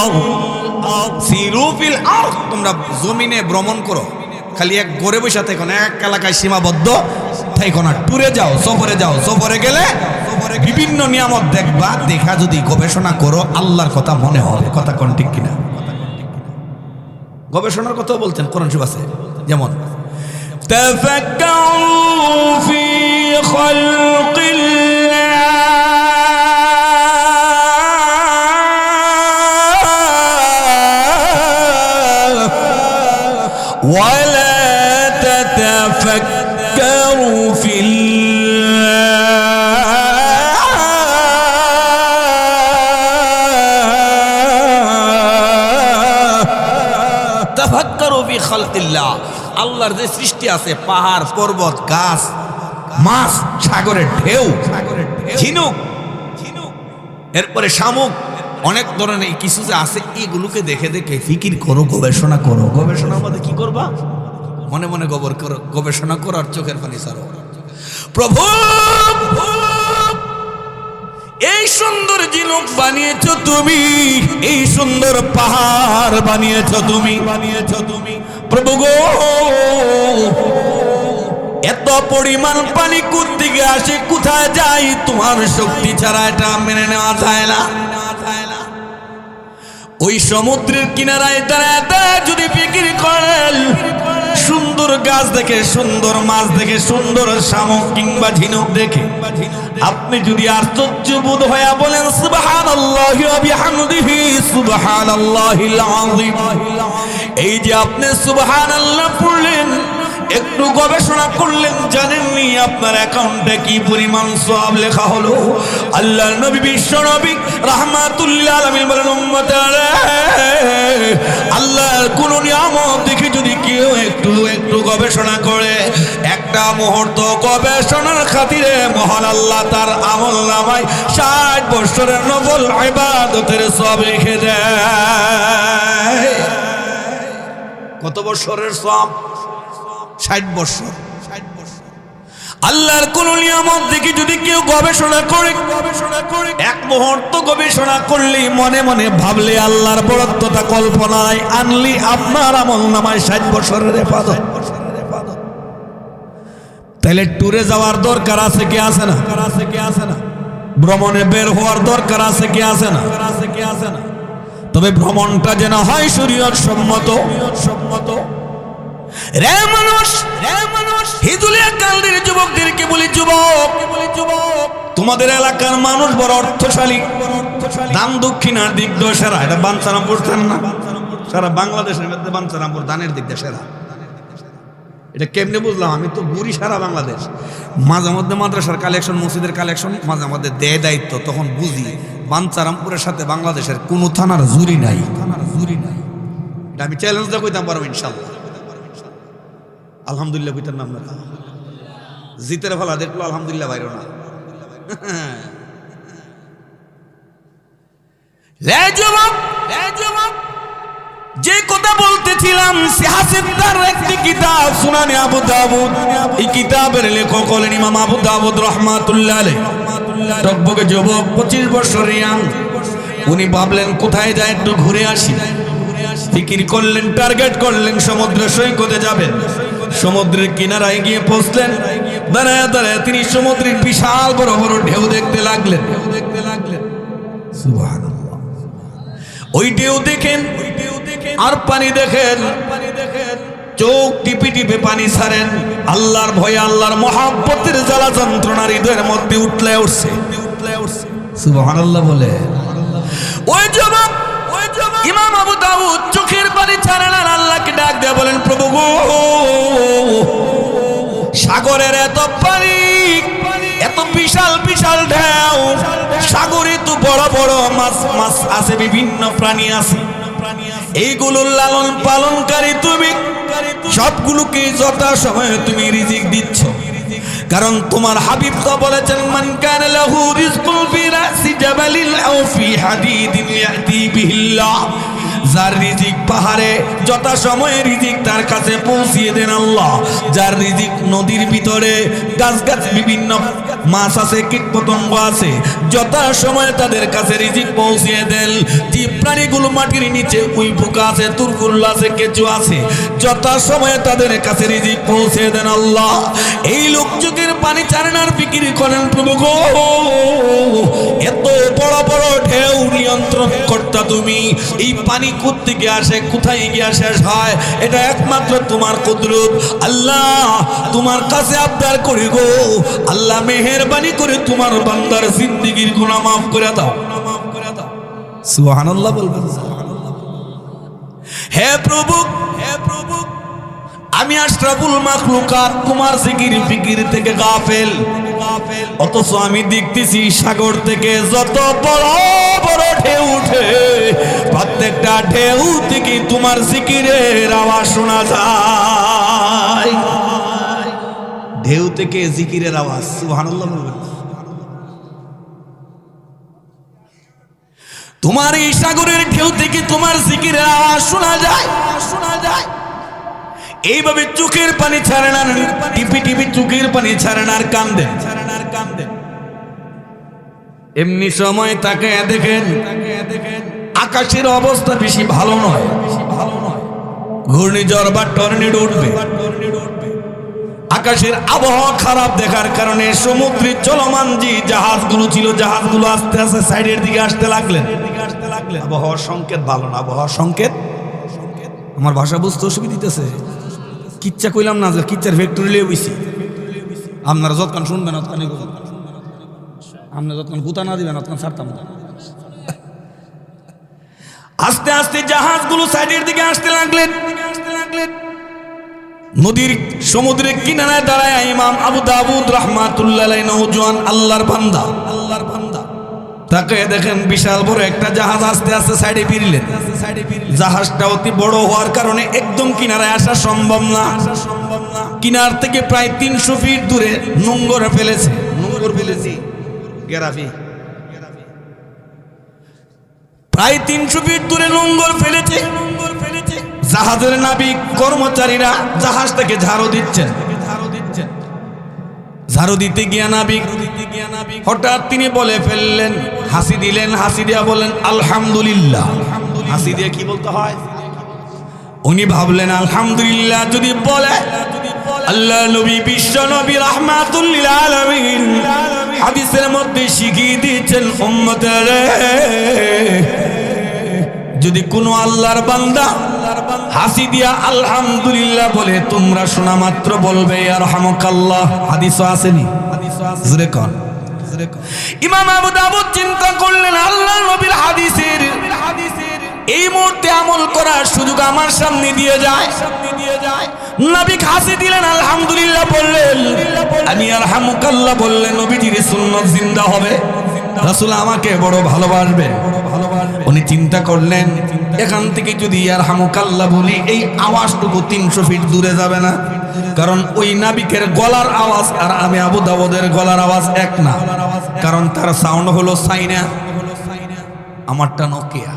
আরদ, সিরু ফিল আরদ, তোমরা জমিনে ভ্রমণ করো, খালি এক ঘরে বসে থেকো না, এক এলাকায় সীমাবদ্ধ থেকো না, ট্যুরে যাও, সফরে যাও। সফরে গেলে বিভিন্ন নিয়ামত দেখবা, দেখা যদি গবেষণা করো আল্লাহর কথা মনে হবে। কথা কোন ঠিক কিনা? গবেষণার কথা বলতেন কোরআন শরীফ আছে, যেমন তাফাক্কারু ফি খালকিল্লাহ ওয়া লা তাতাফাক্কারু ফিল খালকিল্লাহ, আল্লাহর যে সৃষ্টি আছে, পাহাড় পর্বত গাছ মাছ সাগরের ঢেউ ঝিনুক এরপরে শামুক অনেক ধরনের কিছু যে আছে, এগুলোকে দেখে দেখে ফিকির করো, গবেষণা করো। গবেষণার মধ্যে কি করবা? মনে মনে গবেষণা করো আর চোখের পানি ছাড়ো। প্রভু এই সুন্দর ঝিনুক বানিয়েছো তুমি, এই সুন্দর পাহাড় বানিয়েছো তুমি, প্রভু গো এত পরিমাণ পানি কোত্থেকে আসে, কোথায় যায়? তোমার শক্তি ছাড়া এটা মেনে নেওয়া যায় না। ওই সমুদ্রের কিনারায় দাঁড়ায় যদি ফিকির করেন, সুন্দর গাছ দেখে, সুন্দর মাছ দেখে, সুন্দর শামুক কিংবা ঝিনুক দেখে আপনি যদি আশ্চর্য বোধ হয়ে বলেন সুবহানাল্লাহি ওয়া বিহামদিহি সুবহানাল্লাহিল আযীম, এই যে আপনি সুবহানাল্লাহ পড়লেন, একটু গবেষণা করলেন, জানেননি আপনার অ্যাকাউন্টে কি পরিমাণ সওয়াব লেখা হলো? আল্লাহর নবী বিশ্ব নবী রাহমাতুল্লিল আলামিন বলেন, উম্মতারে আল্লাহর কোন নিয়ামত দেখে যদি কেউ একটু গবেষণা করে, একটা মুহূর্ত গবেষণার খাতিরে মহান আল্লাহ তার আমলনামায় 60 বছরের নফল ইবাদতের সওয়াব লিখে দেয়। কত বছরের সওয়াব? 60 বছর। আল্লাহর কোন নিয়ামত দেখে যদি কেউ গবেষণা করে, এক মুহূর্ত গবেষণা করলেই মনে মনে ভাবলে আল্লাহর বরত্বতা কল্পনায় আনলি আপনার আমলনামায় 60 বছরের ইবাদত। তাহলে ট্যুরে যাওয়ার দরকার আছে কি আছে না? ভ্রমণে বের হওয়ার দরকার আছে কি আছে না? তবে ভ্রমণটা যেন হয় শরীয়ত সম্মত। রে মানুষ হিজুলিয়া কান্দির যুবকদেরকে বলি, যুবক তোমাদের এলাকার মানুষ বড় অর্থশালী, দান দক্ষিণার দিক দশেরা, এটা বাঞ্ছানা পড়তেন না? সারা বাংলাদেশের মধ্যে বাঞ্ছারামপুর ধানের দিক দিয়ে সেরা। এটা কেমনে বুঝলাম? আমি তো ঘুরি সারা বাংলাদেশ, মাঝে মধ্যে মাদ্রাসার কালেকশন, মসজিদের কালেকশন মাঝে মধ্যে দেয় দায়িত্ব, তখন বুঝি বাঞ্ছারামপুরের সাথে বাংলাদেশের কোনো থানার জুরি নাই। এটা আমি চ্যালেঞ্জ দিয়ে কইতাম পারবো ইনশাল্লাহ। আলহামদুলিল্লাহ কইতাম না আপনারা? জিতের ফলা দেখলো আলহামদুলিল্লাহ বাইর না। যে কথা বলতেছিলাম, সিয়াসেতার একটি কিতাব সুনানে আবু দাউদ, এই কিতাবের লেখক হলেন ইমাম আবু দাউদ রাহমাতুল্লাহ আলাইহি। টকবকে যুবক 25 বছরের ইয়াং, উনি ভাবলেন কোথায় যায় একটু ঘুরে আসি। ফিকির করলেন, টার্গেট করলেন সমুদ্র সৈকতে যাবেন। সমুদ্রের কিনারায় গিয়ে পৌঁছলেন। দাঁড়ায় দাঁড়ায় তিনি সমুদ্রের বিশাল বড় বড় ঢেউ দেখতে লাগলেন। সুবহানাল্লাহ। ওই ঢেউ দেখেন আর পানি দেখেন, চোখ টিপে টিপে পানি ছাড়েন। আল্লাহর ভয়ে, আল্লাহর মহাব্বতের জ্বালা যন্ত্রণার হৃদয়ের মধ্যে উঠলে উঠছে। সুবহানাল্লাহ বলে ওই যুবক, ইমাম আবু দাউদ চোখের পানি ছাড়েন আর আল্লাহকে ডাক দিয়ে বলেন, প্রভু গো, সাগরের এত পানি, এত বিশাল বিশাল ঢেউ, সাগরে তো বড় বড় মাছ মাছ আছে, বিভিন্ন প্রাণী আছে, এইগুলোর লালন পালনকারী তুমি, সবগুলোকে যথা সময়ে তুমি রিজিক দিচ্ছ। কারণ তোমার হাবিব তো বলেছেন, মান কানা লাহু রিজকুন ফি রাসি জাবালিন আও ফি হাদিদিন ইয়াতি বিহিল্লাহ, যার রিজিক পাহাড়ে যথা সময়ে রিজিক তার কাছে পৌঁছিয়ে দেন আল্লাহ। যার রিজিক নদীর ভিতরে গাছ গাছ বিভিন্ন মাছ আছে, কীট পতঙ্গ আছে, যথা সময়ে তাদের কাছে রিজিক পৌঁছিয়ে দেন। যে প্রাণীগুলো মাটির নিচে উই পোকা আছে, তুরকুল্লা আছে, কেঁচো আছে, যথা সময়ে তাদের কাছে রিজিক পৌঁছে দেন আল্লাহ। এই লোক চোখের পানি ছাড়েন আর ফিকির করেন, প্রভু গো, এত বড় বড় ঢেউ নিয়ন্ত্রণ কর্তা তুমি, এই পানি কোত্থেকে আসে, কোথায় গিয়ে শেষ হয়, এটা একমাত্র তোমার কুদরত। আল্লাহ তোমার কাছে আবদার করি গো, আল্লাহ মেহেরবানি করে তোমার বান্দার জিন্দেগীর গুনাহ মাফ করে দাও। সুবহানাল্লাহ বলবেন। হে প্রভু, হে প্রভু, আমি আশরাফুল মাখলুকাত, তোমার জিকির ফিকির থেকে গাফেল, অথচ আমি দেখতেছি সাগর থেকে যত বড় বড় ঢেউ উঠে, প্রত্যেকটা ঢেউ থেকে তোমার জিকিরের আওয়াজ শোনা যায়। ঢেউ থেকে জিকিরের আওয়াজ। সুবহানাল্লাহ বলবেন। তোমার এই সাগরের ঢেউ থেকে তোমার জিকিরের আওয়াজ শোনা যায়, শোনা যায়। এইভাবে চোখের পানি ছাড়েন আর টিপি টিপি চোখের পানি ছাড়েন আর কান্দেন, এমনি সময় তাকে দেখেন আকাশের অবস্থা বেশি ভালো নয়, ঘূর্ণিঝড় বা টর্নেডো উঠবে। আকাশের আবহাওয়া খারাপ দেখার কারণে সমুদ্রে চলমান যে জাহাজগুলো ছিল, জাহাজগুলো আস্তে আস্তে সাইডের দিকে আসতে লাগলেন। আবহাওয়ার সংকেত ভালো না, আবহাওয়ার সংকেত। আমার ভাষা বুঝতে অসুবিধা দিতেছে? কিচ্ছা কইলাম না যে কিচ্ছার ফ্যাক্টরি লিয়ে বইছি, আপনারা যতক্ষণ শুনবেন ততক্ষণ, আপনারা যতক্ষণ গুতা না দিবেন ততক্ষণ ছাড়তাম না। আস্তে আস্তে জাহাজগুলো সাইডের দিকে আসতে লাগলেন। নদীর সমুদ্রের কিনারায় দাঁড়ায় ইমাম আবু দাউদ রাহমাতুল্লাহ আলাইহি, নওজোয়ান আল্লাহর বান্দা, আল্লাহর বান্দা, তাকে দেখেন বিশাল বড় একটা জাহাজ আস্তে আস্তে সাইডে ফিরলেন। জাহাজটা অতি বড় হওয়ার কারণে একদম কিনারায় আসা সম্ভব না। কিনার থেকে প্রায় 300 ফিট দূরে নোঙ্গর ফেলেছে, নোঙ্গর ফেলেছি গেরাফি, প্রায় 300 ফিট দূরে নোঙ্গর ফেলেছে। জাহাজের নাবিক কর্মচারীরা জাহাজটাকে ঝাড়ু দিচ্ছেন। ঝাড়ু দিতে গিয়া নাবিক হঠাৎ তিনি বলে ফেললেন, হাসি দিলেন, হাসি দিয়া বলেন আলহামদুলিল্লাহ। হাসি দিয়ে কি বলতে হয়? উনি ভাবলেন আলহামদুলিল্লাহ যদি বলে, আল্লাহ নবী বিশ্ব নবী রাহমাতুল লিল আলামিন হাদিসের মধ্যে শিখিয়ে দিয়েছেন, উম্মতের যদি কোনো আল্লাহর বান্দা হাসি দিয়া আলহামদুলিল্লাহ বলে, তোমরা শোনা মাত্র বলবে ইয়ারহামুকাল্লাহ। হাদিস আসেনি? জোরে কোন। ইমাম আবু দাউদ চিন্তা করলেন, আল্লাহর নবীর হাদিসের এই মুহূর্তে আমল করার সুযোগ আমার সামনে দিয়ে যায়। নবী হাসি দিলেন, আলহামদুলিল্লাহ বললেন, আমি আরহামুকাল্লাহ বললেন, নবীজির সুন্নাত জিন্দা হবে, রাসূল আমাকে বড় ভালোবাসবেন। উনি চিন্তা করলেন, এখান থেকে যদি আরহামুকাল্লাহ বলি এই আওয়াজটুকু 300 ফিট দূরে যাবে না, কারণ ওই নাবিকের গলার আওয়াজ আর আমি আবু দাউদের গলার আওয়াজ এক না, কারণ তার সাউন্ড হলো চাইনা, আমারটা নোকিয়া।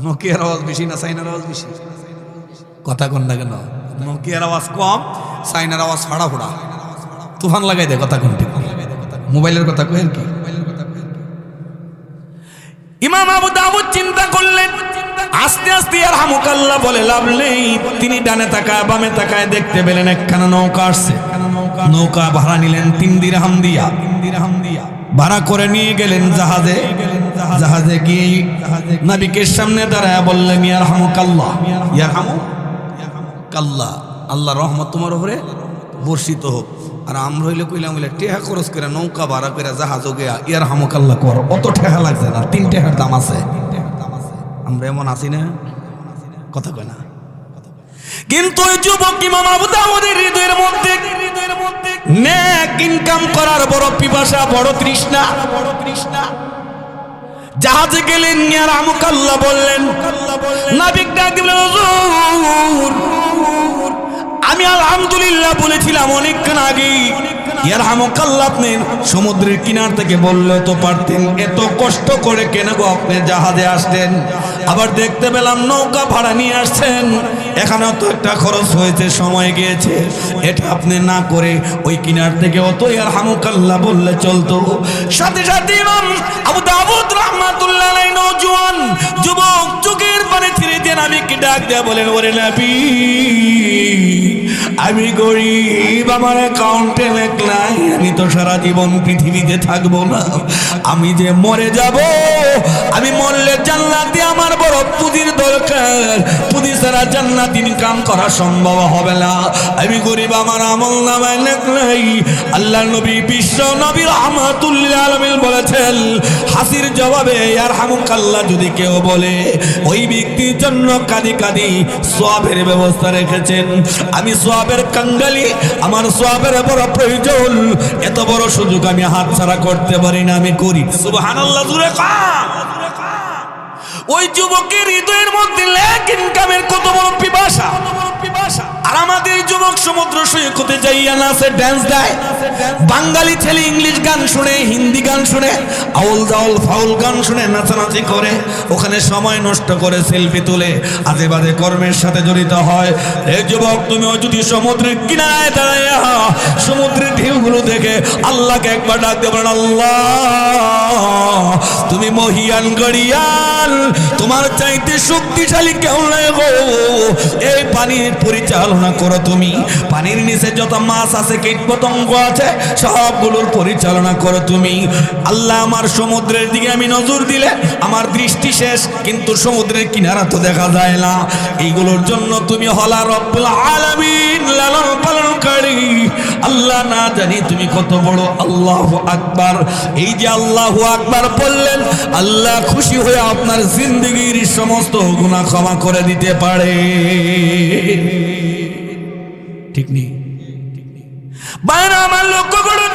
নোকিয়ার আওয়াজ বেশি না চাইনার আওয়াজ বেশি? কথা কন না কেন? নোকিয়ার আওয়াজ কম, চাইনার আওয়াজ ফাড়া ফোড়া, তুফান লাগাই দেয়। কথা কোনটি? মোবাইলের কথা কই কি? ইমাম আবু দাউদ চিন্তা করলেন, আস্তে আস্তে আরহামুকাল্লাহ বলে লাভ নেই। তিনি ডানে তাকায় বামে তাকায়, দেখতে পেলেন একখানা নৌকা আসছে। নৌকা ভাড়া নিলেন 3 দিরহাম দিয়া, ভাড়া করে নিয়ে গেলেন জাহাজে। জাহাজে গিয়ে নবীর সামনে দাঁড়ায় বললেন, ইয়ারহামুকাল্লাহ, ইয়ারহামুকাল্লাহ, আল্লাহ রহমত তোমার উপরে বর্ষিত হোক। আর আমরা হইলে কইলাম, বলে টেহা খরচ করে নৌকা ভাড়া করে জাহাজও গিয়া ইয়ারহামুকাল্লাহ কর, অত টেহা লাগছে না, 3 টেহার দাম আছে। আমরা এমন আছি না? কথা কয় না। কিন্তু ওই যুবক ইমাম আবু দাউদের হৃদয়ের মধ্যে নেক ইনকাম করার বড় পিপাসা, বড় তৃষ্ণা। জাহাজে গেলেন, ইয়ারহামুকাল্লাহ বললেন, নবী ডাক দিলেন, হুজুর আমি আলহামদুলিল্লাহ বলেছিলাম অনেকক্ষণ আগে, ইয়ারহামুকাল্লাহ আপনি সমুদ্রের কিনার থেকে বললে তো পারতেন, এত কষ্ট করে কেন গো আপনি জাহাজে আসলেন? আবার দেখতে পেলাম নৌকা ভাড়া নিয়ে আসছেন, এখানেও তো একটা খরচ হয়েছে, সময় গিয়েছে, এটা আপনি না করে ওই কিনার থেকে অত ইয়ারহামুকাল্লাহ বললে চলতো। সাথে সাথে ইমাম আবু দাউদ রাহমাতুল্লাহ আলাইহি নওজোয়ান যুবক চোখের পানি ছেড়ে দিয়ে নবীকে ডাক দেয়া বলেন, ওরে নবী আমি গরিব, আমার অ্যাকাউন্টে লেখ নাই, আমি তো সারা জীবন পৃথিবীতে থাকবো না, আমি যে মরে যাব, আমি মরলে জান্নাতে আমার বড় পুঁজির দরকার, পুঁজি ছাড়া জান্নাত ইনকাম করা সম্ভব হবে না, আমি গরিব, আমার আমল নামায় লেখ নাই। আল্লাহ নবী বিশ্ব নবী রাহমাতুল্লিল আলামিন বলেছেন, হাসির জবাবে ইয়ারহামুকাল্লাহ যদি কেউ বলে, ওই ব্যক্তির জন্য কাঁদি কাঁদি সওয়াবের ব্যবস্থা রেখেছেন। আমি সওয়াবের কাঙ্গালি, আমার সওয়াবের বড় প্রয়োজন, এত বড় সুযোগ আমি হাতছাড়া করতে পারি না, আমি করি। সুবহানাল্লাহ, জোরে কাম। ওই যুবকের হৃদয়ের মধ্যে লেক ইনকামের কত বড় পিপাসা। আর আমাদের যুবক সমুদ্র সৈকতে যাইয়া নাচে, ড্যান্স দেয়, বাঙালি ছেলে ইংলিশ গান শুনে, হিন্দি গান শুনে, আউল জাউল ফাউল গান শুনে নাচানাচি করে, ওখানে সময় নষ্ট করে সেলফি তুলে আজে বাজে কর্মের সাথে জড়িত হয়। এই যুবক, তুমিও যদি সমুদ্রের কিনারায় দাঁড়াইয়া সমুদ্রের ঢেউগুলো দেখে আল্লাহকে একবার ডাক দেবেন, আল্লাহ তুমি মহিয়ান গড়িয়াল, তোমার চাইতে শক্তিশালী কেউ নাই গো, এই পানির পরিচালনা করো তুমি, পানির নিচে যত মাছ আছে, কীট পতঙ্গ আছে, সবগুলোর পরিচালনা করো তুমি। আল্লাহ আমার সমুদ্রের দিকে আমি নজর দিলে আমার দৃষ্টি শেষ, কিন্তু সমুদ্রের কিনারা তো দেখা যায় না, এইগুলোর জন্য তুমি হলা রব্বুল আলামিন, লালন পালনকারী। আল্লাহ না জানি তুমি কত বড়। আল্লাহু আকবার। এই যে আল্লাহু আকবার বললেন, আল্লাহ খুশি হয়ে আপনার জিন্দেগির সমস্ত গুনাহ ক্ষমা করে দিতে পারে। ঠিক নেই? বাইরে আমার লক্ষ্য করুন,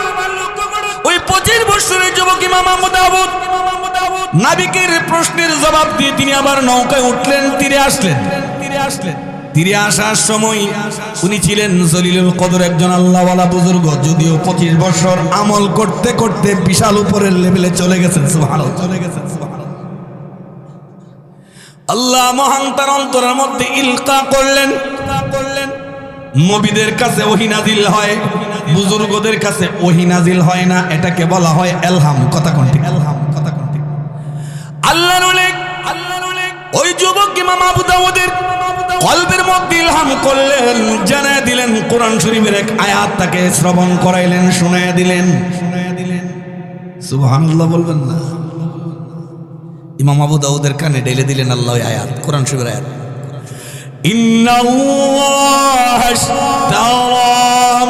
ওই 25 বছরের যুবক ইমাম আবু দাউদ নাবিকের প্রশ্নের জবাব দিয়ে তিনি আবার নৌকায় উঠলেন, তীরে আসলেন। তীরে আসার সময় উনি ছিলেন জলিলুল কদর, একজন আল্লাহওয়ালা বুজুর্গ, যদিও 25 বছর আমল করতে করতে বিশাল উপরের লেভেলে চলে গেছেন। সুবহানাল্লাহ, চলে গেছেন। আল্লাহ মহান তার অন্তরের মধ্যে ইলকা করলেন। নবীদের কাছে ওহী নাজিল হয়, বুজুর্গদের কাছে ওহী নাজিল হয় না, এটাকে বলা হয় ইলহাম। কথা কোন ঠিক? ইলহাম, কথা কোন ঠিক? আল্লাহর ওই যুবক ইমাম আবু দাউদের কলবের মধ্যে ইলহাম করলেন, জানায় দিলেন, কোরআন শরীফের এক আয়াত তাকে শ্রবণ করাইলেন, শুনাইয়া দিলেন। সুবহানাল্লাহ বলবেন না? ইমাম আবু দাউদের কানে ঢেলে দিলেন আল্লাহ আয়াত, কোরআন শরীফের আয়াত, ইন্নাল্লাহা আশতারা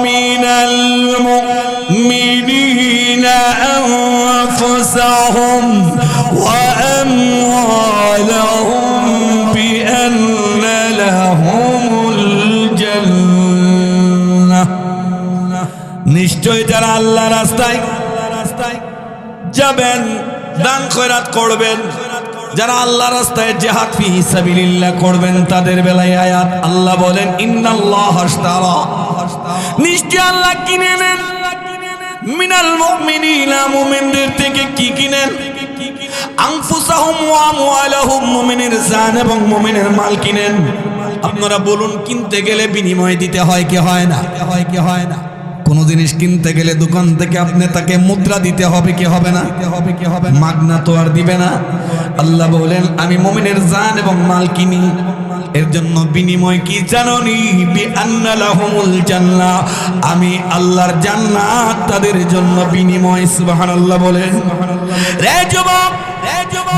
মিনাল মুমিনিনা আনফুসাহুম ওয়া আমওয়ালাহুম লাহুমুল জান্নাহ। নিশ্চয় যারা আল্লাহর রাস্তায় যাবেন, দান খয়রাত করবেন, যারা আল্লাহর রাস্তায় জিহাদ ফি সাবিলিল্লাহ করবেন, তাদের বেলায় আয়াত আল্লাহ বলেন ইন্নাল্লাহ আশতারা, নিশ্চয় আল্লাহ কিনে নেন মিনাল মুমিনিনা, মুমিনদের থেকে কি কিনেন? আনফুসাহুম ওয়া আমওয়ালাহুম, মুমিনের জান এবং মুমিনের মাল কিনেন। আপনারা বলুন, কিনতে গেলে বিনিময় দিতে হয় কি হয় না? হয় না? কোন জিনিস কিনতে গেলে দোকান থেকে আপনি তাকে মুদ্রা দিতে হবে কি হবে না? মাগনা তো আর দিবে না। আল্লাহ বলেন আমি মুমিনের জান এবং মাল কিনি, এর জন্য বিনিময় কি জানোনি? বিআন্না লাহুমুল জান্নাহ, আমি আল্লাহর জান্নাত তাদের জন্য বিনিময়। সুবহানাল্লাহ বলেন। রে যুবক,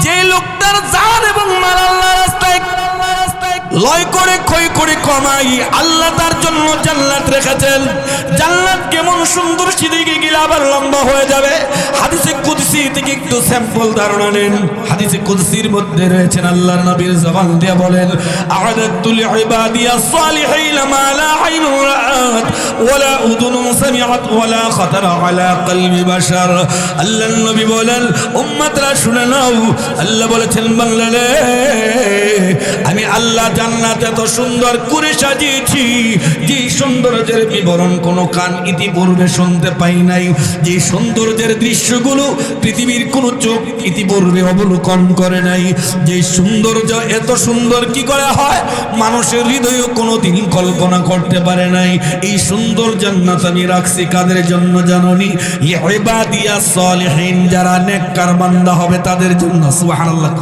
যে লোকটার জান এবং মাল আল্লাহর রাস্তায় লয় করে ক্ষয় করে কমাই, আল্লাহ তার জন্য জান্নাত রেখেছেন। জান্নাত কেমন সুন্দর, সেদিকে গেলে আবার লম্বা হয়ে যাবে। হাদিসে কুদসি থেকে একটু স্যাম্পল ধারণা নেন। হাদিসে কুদসির মধ্যে রয়েছেন আল্লাহর নবীর জবান দিয়ে বলেন আ'আদাতু লিইবাদিয়াস সালিহিনা মা লা আইনুন রাআত ওয়ালা উযুনুন সামিআত ওয়ালা খাতারা আলা কলবি বাশার। আল্লাহর নবী বলেন উম্মতরা শুনে নাও, আল্লাহ বলেছেন বান্দারে আমি আল্লাহ জান্নাত এত সুন্দর করে সাজিয়েছি, যে সৌন্দর্যের বিবরণ কোনো কান ইতিপূর্বে শুনতে পাই নাই, যে সৌন্দর্যের দৃশ্যগুলো পৃথিবীর কোনো চোখ ইতিপূর্বে অবলোকন করে নাই, যে সৌন্দর্য এত সুন্দর কি করে হয় মানুষের হৃদয়ও কোনোদিন কল্পনা করতে পারে নাই। এই সুন্দর জান্নাত আমি রাখছি কাদের জন্য জানোনি? ইবাদিয়াস সালিহিন, যারা নেককার বান্দা হবে তাদের জন্য। সুবহানাল্লাহ।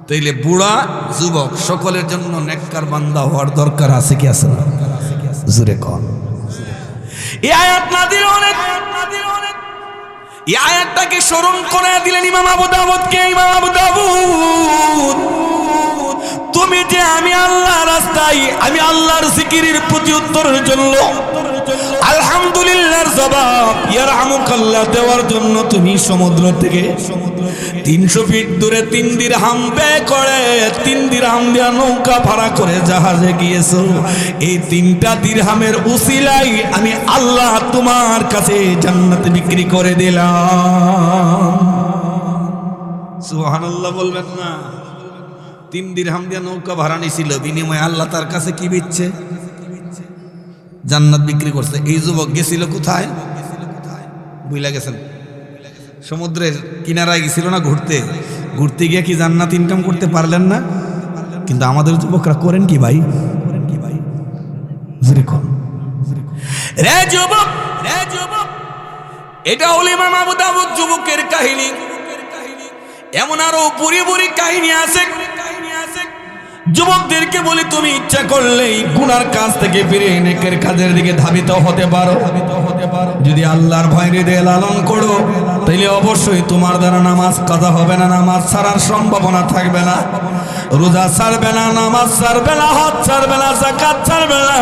তাইলে বুড়া যুবক সকলের জন্য নেককার বান্দা হওয়ার দরকার আছে কি আছে না? জোরে কোন। এই আয়াত নাযিল অনেক, এই আয়াতটাকে স্মরণ করে দিলেন ইমাম আবু দাউদকে। ইমাম আবু দাউদ, তুমি যে আমি আল্লাহর রাস্তায়, আমি আল্লাহর জিকিরের প্রতি উত্তরের জন্য আলহামদুলিল্লাহর জবাব ইয়ারহামুকাল্লাহ দেওয়ার জন্য তুমি সমুদ্র থেকে 300 ফিট দূরে 3 দিরহাম ব্যয় করে 3 দিরহাম দিয়ে নৌকা ভাড়া করে জাহাজে গিয়েছো। এই 3টা দিরহামের উসিলাই আমি আল্লাহ তোমার কাছে জান্নাত বিক্রি করে দিলাম। সুবহানাল্লাহ বলবেন না? 3 দিরহাম দিয়ে নৌকা ভাড়া নিছিল, বিনিময়ে আল্লাহ তার কাছে কি দিচ্ছে? জান্নাত বিক্রি করছে। এই যুবক গেছিল কোথায়? বুইলা গেছেন? সমুদ্রের কিনারায় গেছিল না ঘুরতে? ঘুরতে গিয়ে কি জান্নাত ইনকাম করতে পারলেন না? কিন্তু আমাদের যুবকরা করেন কি ভাই? রে যুবক, এটা হলো ইমাম আবু দাউদ যুবকের কাহিনী। এমন আরো বুড়ি বুড়ি কাহিনী আছে। যুবকদেরকে বলি তুমি ইচ্ছা করলেই গুনার কাজ থেকে ফিরে নেকের কাজের দিকে ধাবিত হতে পারো। যদি আল্লাহর ভয় হৃদয়ে লালন করো তাহলে অবশ্যই তোমার দ্বারা নামাজ কাজা হবে না, নামাজ ছাড়ার সম্ভাবনা থাকবে না, রোজা ছাড়বে না, নামাজ ছাড়বে না, হজ ছাড়বে না, যাকাত ছাড়বে না,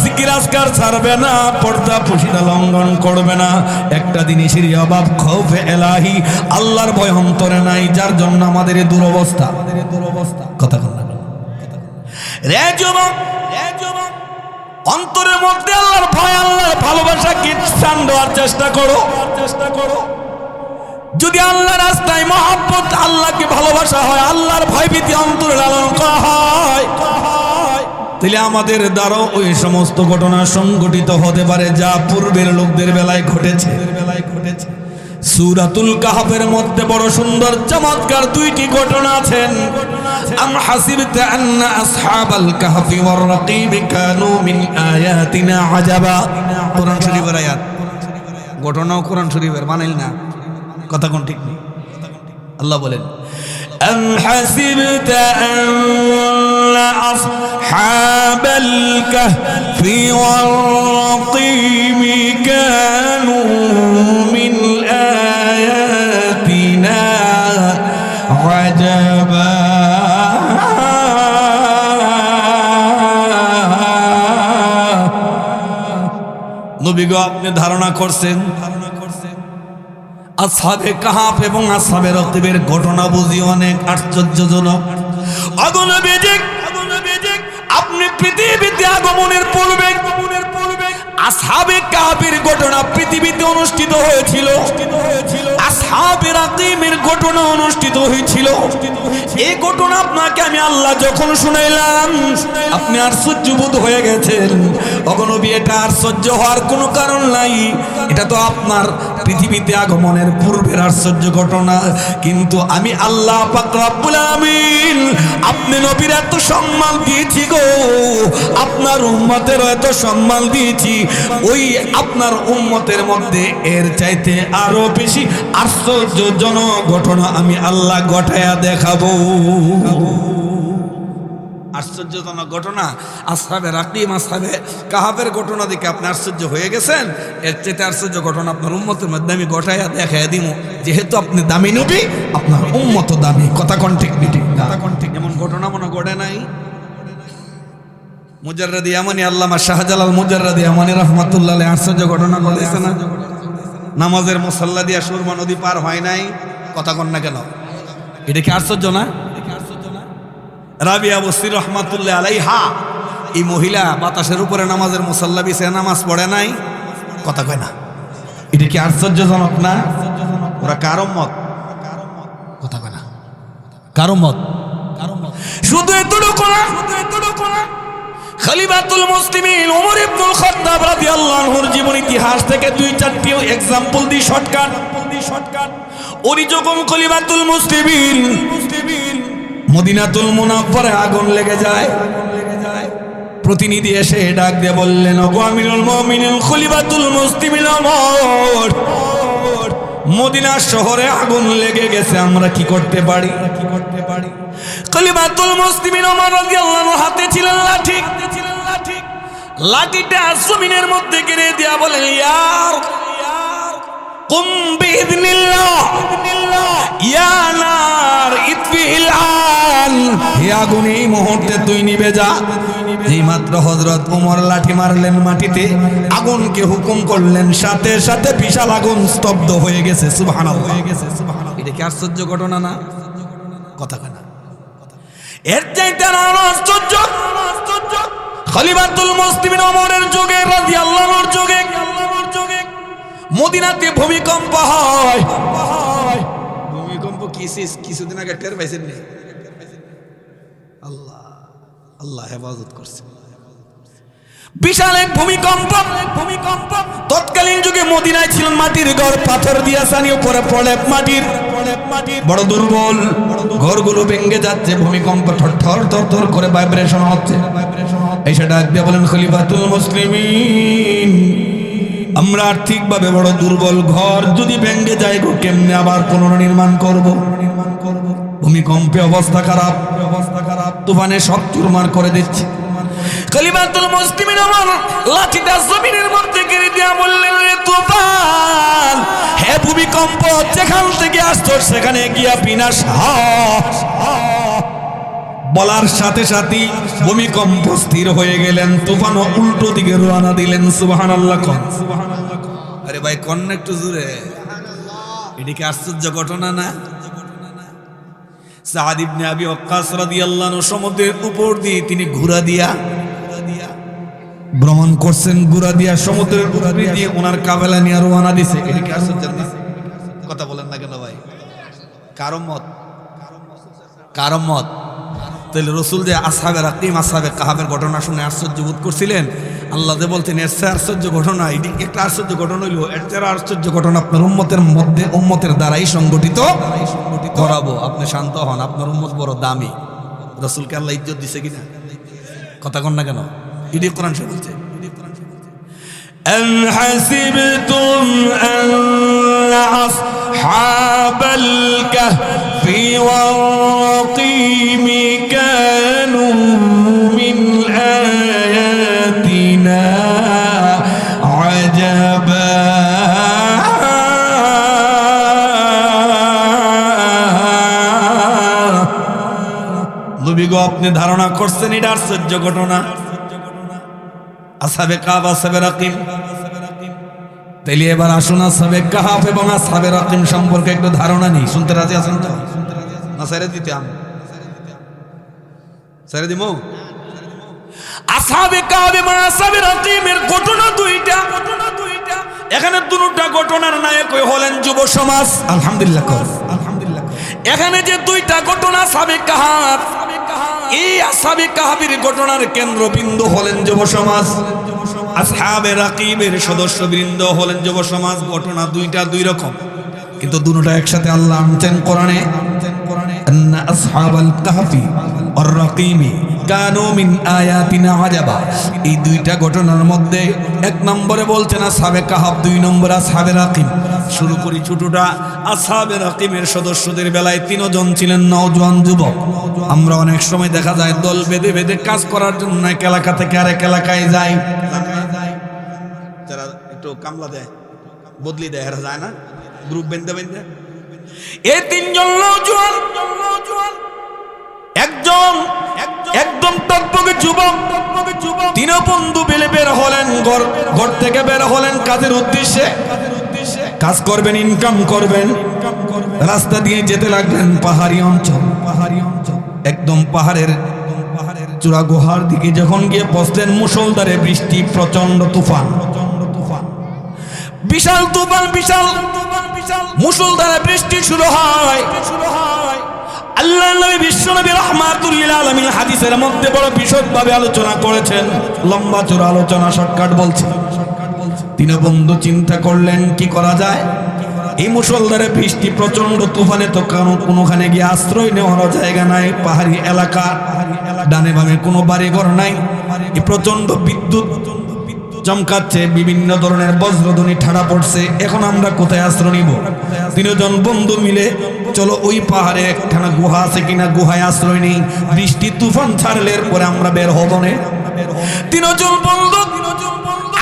জিকির আজকার ছাড়বে না, পর্দা পশিদা লঙ্ঘন করবে না। একটা জিনিসের অভাব, খৌফে এলাহি, আল্লাহর ভয় অন্তরে নাই, যার জন্য আমাদের এই দুরবস্থা। কথা বল না রে যুবক, অন্তরের মধ্যে আল্লাহর ভয়, আল্লাহর ভালোবাসা কি স্থান দেওয়ার চেষ্টা করো। যদি আল্লাহর রাস্তায় মহব্বত, আল্লাহকে ভালোবাসা হয়, আল্লাহর ভয়ভীতি অন্তরে লালন করা হয়, তাহলে আমাদের দ্বারা ওই সমস্ত ঘটনা সংঘটিত হতে পারে যা পূর্বের লোকদের বেলায় ঘটেছে। সূরাতুল কাহফের মধ্যে বড় সুন্দর চমৎকার 2টি ঘটনা আছেন। আম হাসিবতা আন্না আসহাবাল কাহফি ওয়ার রাকিব কানু মিন আয়াতিনা আজাবা। কোরআন শরীফের আয়াত, ঘটনাও কোরআন শরীফের, মানেন না? কথা কোন ঠিক নেই। আল্লাহ বলেন আম হাসিবতা আন্না আসহাবাল কাহফি ওয়ার রাকিব কানু মিন আয়াতিনা আজাবা। নবী গো, আপনি ধারণা করছেন আসহাবে কাহফ এবং আসহাবে রাকিবের ঘটনা বুঝি অনেক আশ্চর্যজনক। আগমনের পূর্বে আসহাবে কাহফের ঘটনা পৃথিবীতে অনুষ্ঠিত হয়েছিল। আসহাবে রাকিমের ঘটনা অনুষ্ঠিত হয়েছিল। এই ঘটনা আপনাকে আমি আল্লাহ যখন শুনাইলাম আপনি আশ্চর্যবোধ হয়ে গেছেন। ওগো নবী, এটা আশ্চর্য হওয়ার কোনো কারণ নাই, এটা তো আপনার পৃথিবীতে আগমনের পূর্বের আশ্চর্য ঘটনা। কিন্তু আমি আল্লাহ পাক রব্বুল আমিন আপনি নবীর এত সম্মান দিয়েছি গো, আপনার উম্মতের এত সম্মান দিয়েছি, ওই আপনার উম্মতের মধ্যে এর চাইতে আরো বেশি আশ্চর্যজনক ঘটনা আমি আল্লাহ ঘটায়া দেখাবো। আশ্চর্যজনক ঘটনা আসহাবে রাকিম আসহাবে কাহফের ঘটনা দেখে আপনি আশ্চর্য হয়ে গেছেন। এর চাইতে আশ্চর্য ঘটনা আপনার উম্মতের মধ্যে আমি ঘটায়া দেখাইয়া দিব। যেহেতু আপনি দামি নবী, আপনার উম্মত দামি। কথা কোন ঠিক মিটিং না ঠিক। এমন ঘটনা মনে ঘটে নাই? মুজাররাদি ইয়ামানি আল্লামা শাহজালাল মুজাররাদি ইয়ামানি রাহমাতুল্লাহ আলাইহি আশ্চর্য ঘটনা বলেছে না? নামাজের মুসাল্লা দিয়া সুরমা নদী পার হয় নাই। কথা কন না কেন? এটা কি আশ্চর্য না? রাবিয়া বসরি রহমাতুল্লাহ আলাইহা, এই মহিলা বাতাসের উপরে নামাজের মুসাল্লা বিছিয়ে নামাজ পড়ে নাই। কথা কয় না? এটা কি আশ্চর্যজনক না? ওরা কার উম্মত? কথা কয় না? কার উম্মত? শুধু এতটুকু না, খলিফাতুল মুসলিমিন ওমর ইবনুল খাত্তাব রাদিয়াল্লাহু আনহুর জীবন ইতিহাস থেকে দুই চারটি एग्जांपल দি শর্টকাট। ওই যখন খলিফাতুল মুসলিমিন মদিনাতুল মুনাফফারে আগুন লেগে যায়, প্রতিনিধি এসে ডাক দিয়ে বললেন, ওগো আমিরুল মুমিনিন খলিফাতুল মুসলিমিন ওমর, মদিনা শহরে আগুন লেগে গেছে, আমরা কি করতে পারি? খলিফাতুল মুসলিমিন ওমর রাদিয়াল্লাহু আনহু হাতে ছিলেন লাঠি। লাঠিটা জমিনের মধ্যে গেড়ে দিয়া বলেন, ইয়া কুম বিইذنিল্লাহ ইয়া নার ইতফিল আন, হে আগুন এই মুহূর্তে তুই নিভে যা। যেই মাত্র হযরত ওমর লাঠি মারলেন মাটিতে, আগুনকে হুকুম করলেন, সাথে সাথে বিশাল আগুন স্তব্ধ হয়ে গেছে। সুবহানাল্লাহ। এটা কি আশ্চর্য ঘটনা না? কথা কয় না? এর চাইতে আরো আশ্চর্য খলিফাতুল মুসলিমিন ওমরের যুগে রাদিয়াল্লাহু আনহুর যুগে মদিনাতে ভূমিকম্প হয়। ভূমিকম্প কিছুদিন আগে টের পাইছেন নি? আল্লাহ আল্লাহ হেফাজত করছে। বিশাল এক ভূমিকম্প। তৎকালীন যুগে মদিনায় ছিলেন মাটির ঘর, পাথর দিয়া সানি উপরে পড়ে মাটির বড় দুর্বল ঘরগুলো ভেঙে যাচ্ছে। ভূমিকম্প থর থর করে ভাইব্রেশন হচ্ছে। এসে ডাক দিয়ে বলেন, খলিফাতুল মুসলিমিন, আমরা আর্থিকভাবে বড় দুর্বল, ঘর যদি ভেঙে যায় গো কেমনে আবার পুনর্নির্মাণ করব? ভূমিকম্পে অবস্থা খারাপ, তুফানে সব চুরমার করে দিচ্ছে। খলিফাতুল মুসলিমিন ওমর লাঠিটা জমিনের মধ্যে গেড়ে দিয়া বললেন, রে তুফান, হে ভূমিকম্প, যেখান থেকে আসছো সেখানে গিয়া বিনাশ হ। বলার সাথে সাথে ভূমিকম্প স্থির হয়ে গেলেন, তুফানও উল্টো দিকে রওনা দিলেন। সুবহানাল্লাহ। আরে ভাই কোন একটু জোরে, এটা কি আশ্চর্য ঘটনা না? সাদ ইবনে আবি ওয়াক্কাস রাদিয়াল্লাহু আনহু সমুদ্রের উপর দিয়ে তিনি ঘোড়া দিয়া ভ্রমণ করছেন। ঘোড়া দিয়া সমুদ্রের উপর দিয়ে ওনার কাফেলা নিয়ে রওনা দিছে। এটা কি আশ্চর্য না? কথা বলেন না কেন ভাই? কারমত। তাহলে রসুল যে আসহাবে রাকিম আসহাবে কাহফের ঘটনা শুনে আশ্চর্য বোধ করছিলেন, আল্লাহ যে বলতেন এর চেয়ে আশ্চর্য ঘটনা, এটি একটা আশ্চর্য ঘটনা হইল, এর চেয়ে আশ্চর্য ঘটনা আপনার উম্মতের মধ্যে উম্মতের দ্বারাই সংগঠিত করাবো। আপনি শান্ত হন, আপনার উম্মত বড় দামি। রসুলকে আল্লাহ ইজ্জত দিছে কিনা? কথা কন না কেন? এটি কোরআন শরীফ বলছে, أم حسبتم أن أصحاب الكهف والرقيم كانوا من آياتنا عجبا নবী গো, আপনি ধারণা করছেন এটা আশ্চর্য ঘটনা? আসহাবে কাহফ আসহাবে রাকিম। তাইলে এবার আসুন আসহাবে কাহফ এবং আসহাবে রাকিম সম্পর্কে একটু ধারণা নেই। শুনতে রাজি আছেন তো? না ছেড়ে দিতাম? ছেড়ে দিব? আসহাবে কাহাফ এবং আসহাবে রাকিমের ঘটনা দুইটা। এখানে দুটা ঘটনার নায়ক হলেন যুব সমাজ। আলহামদুলিল্লাহ কর, আলহামদুলিল্লাহ। এখানে যে দুইটা ঘটনা আসহাবে কাহাফ, এই আসহাবে কাহাফের ঘটনার কেন্দ্রবিন্দু হলেন যুব সমাজ, আসহাবে রাকিবের সদস্যবৃন্দ হলেন যুব সমাজ। ঘটনা দুইটা দুই রকম, কিন্তু দুটোটা একসাথে আল্লাহ আনছেন কোরআনে। আন্না আসহাবাল কাহফি ওয়ার রাকিমি কানু মিন আয়াতিনা আজাবা। এই দুইটা ঘটনার মধ্যে এক নম্বরে বলছেন আসহাবে কাহফ, দুই নম্বরে আসহাবে রাকিম। শুরু করি ছোটটা। আসহাবে রাকিমের সদস্যদের বেলায় তিনজন ছিলেন নওজোয়ান যুবক। আমরা অনেক সময় দেখা যায় দল বেঁধে বেঁধে কাজ করার জন্য এক এলাকা থেকে আরেক এলাকায় যায়। যারা একটু কামলা দেয়, বদলি দেয়, এরা যায় না গ্রুপ বেঁধে বেঁধে। এই তিনজন নওজোয়ান, একদম টকবকে যুবক, তিন বন্ধু বেলে বের হলেন, ঘর থেকে বের হলেন কাজের উদ্দেশ্যে। কাজ করবেন, ইনকাম করবেন। রাস্তা দিয়ে যেতে লাগলেন পাহাড়ি অঞ্চল। একদম পাহাড়ের চূড়া গুহার দিকে যখন গিয়ে বসলেন, মুষলধারে বৃষ্টি, প্রচন্ড তুফান, বিশাল তুফান, বিশাল মুষলধারে বৃষ্টি শুরু হয়। আল্লাহ নবী বিশ্বনবী রাহমাতুল লিল আলামিন হাদিসের মধ্যে বড় বিশদভাবে আলোচনা করেছেন। লম্বা চূড়া আলোচনা, শর্টকাট বলছি। তিন বন্ধু চিন্তা করলেন কি করা যায়। এই মুষলধারে বৃষ্টি, প্রচন্ড তুফানে তো কোনোখানে গিয়ে আশ্রয় নেওয়ার জায়গা নাই। পাহাড়ি এলাকা, ডানে বামে কোনো বাড়িঘর নাই। এই প্রচন্ড বিদ্যুৎ চমকাচ্ছে, বিভিন্ন ধরনের বজ্রধ্বনি ঠাড়া পড়ছে। এখন আমরা কোথায় আশ্রয় নিব? তিনজন বন্ধু মিলে চলো ওই পাহাড়ে একখানা গুহা আছে কিনা, গুহায় আশ্রয় নেই। বৃষ্টি তুফান ছাড়লে পরে আমরা বের হব না। তিনজন বন্ধু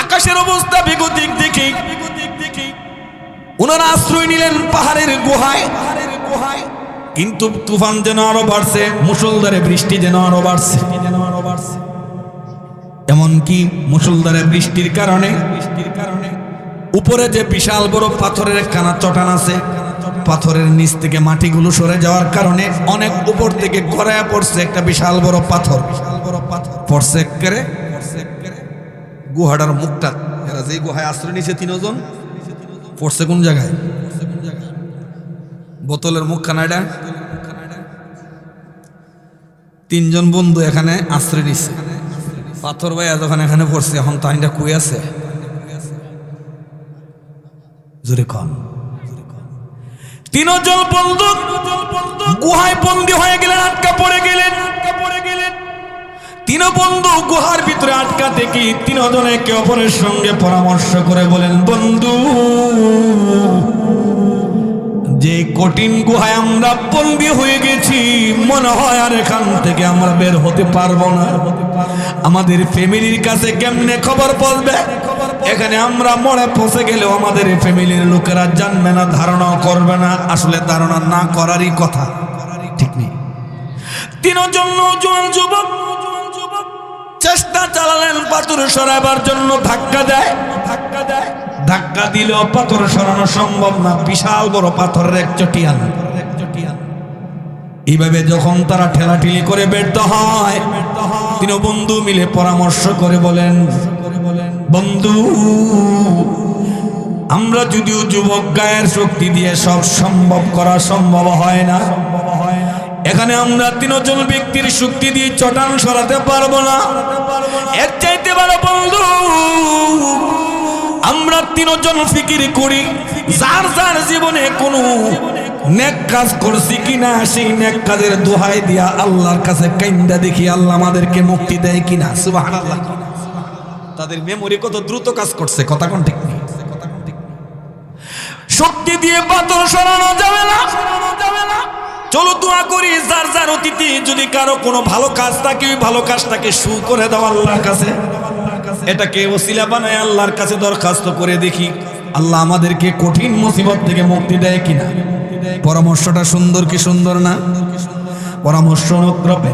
আকাশের অবস্থা বেগতিক দেখি ওনারা আশ্রয় নিলেন পাহাড়ের গুহায়। কিন্তু তুফান যেন আরো বাড়ছে, মুষলধারে বৃষ্টি যেন আরো বাড়ছে। এমনকি মুষলধারে বৃষ্টির কারণে উপরে যে বিশাল বড় পাথরের একখানা চটান আছে, পাথরের নিচ থেকে মাটিগুলো সরে যাওয়ার কারণে অনেক উপর থেকে গড়ায়া পড়ছে একটা বিশাল বড় পাথর। পড়ছে একেবারে গুহাটার মুখটা। এরা যে গুহায় আশ্রয় নিয়েছে তিনজন, পড়ছে কোন জায়গায়? বোতলের মুখখানা। এটা তিনজন বন্ধু এখানে আশ্রয় নিচ্ছে। পাথর ভাইয়া যখন এখানে পড়ছে, এখন তাইটা কুয়ে আছে জোরে কন। তিনজন বন্ধু গুহায় বন্দী হয়ে গেলেন, আটকা পড়ে গেলেন। তিন বন্ধু গুহার ভিতরে আটকা থেকে তিনজনে একে অপরের সঙ্গে পরামর্শ করে বলেন, বন্ধু, যে কঠিন গুহায় আমরা বন্দী হয়ে গেছি, মনে হয় আর এখান থেকে আমরা বের হতে পারবো না। আমাদের ফ্যামিলির কাছে কেমনে খবর পৌঁছবে? এখানে আমরা মরে পৌঁছে গেলেও আমাদের ফ্যামিলির লোকেরা জানবে না, ধারণা করবে না। আসলে ধারণা না করারই কথা, ঠিক নেই। তিনজন নওজোয়ান যুবক চেষ্টা চালালেন পাথর সরাবার জন্য। ধাক্কা দিলেও পাথর সরানো সম্ভব না, বিশাল বড় পাথরের এক চটিয়ান। এইভাবে যখন তারা ঠেলাঠেলি করে ব্যর্থ হয়, তিন বন্ধু মিলে পরামর্শ করে বলেন, বন্ধু, আমরা যদিও যুবক, গায়ের শক্তি দিয়ে সব সম্ভব করা সম্ভব হয় না। এখানে আমরা তিনজন ব্যক্তির শক্তি দিয়ে চটান সরাতে পারবো না। এর চাইতে বড় বন্ধু, আমরা তিনজন ফিকির করি, যার যার জীবনে কোনো নেক কাজ করছি কিনা, সেই নেক কাজের দোহাই দিয়া আল্লাহর কাছে কাইন্দা দেখি আল্লাহ আমাদেরকে মুক্তি দেয় কিনা। সুবহানাল্লাহ। তাদের মেমোরি কত দ্রুত কাজ করছে, কথা কোন ঠিক নেই। শক্তি দিয়ে পাথর সরানো যাবে না। চলো দোয়া করি, যার যার অতীতে যদি কারো কোনো ভালো কাজ থাকে, ওই ভালো কাজটাকে শু করে দাও আল্লাহর কাছে। এটাকে ওসিলা বানায় আল্লাহর কাছে দরখাস্ত করে দেখি আল্লাহ আমাদেরকে কঠিন মুসিবত থেকে মুক্তি দেয় কিনা। পরামর্শটা সুন্দর কি সুন্দর না? পরামর্শ অনুক্রমে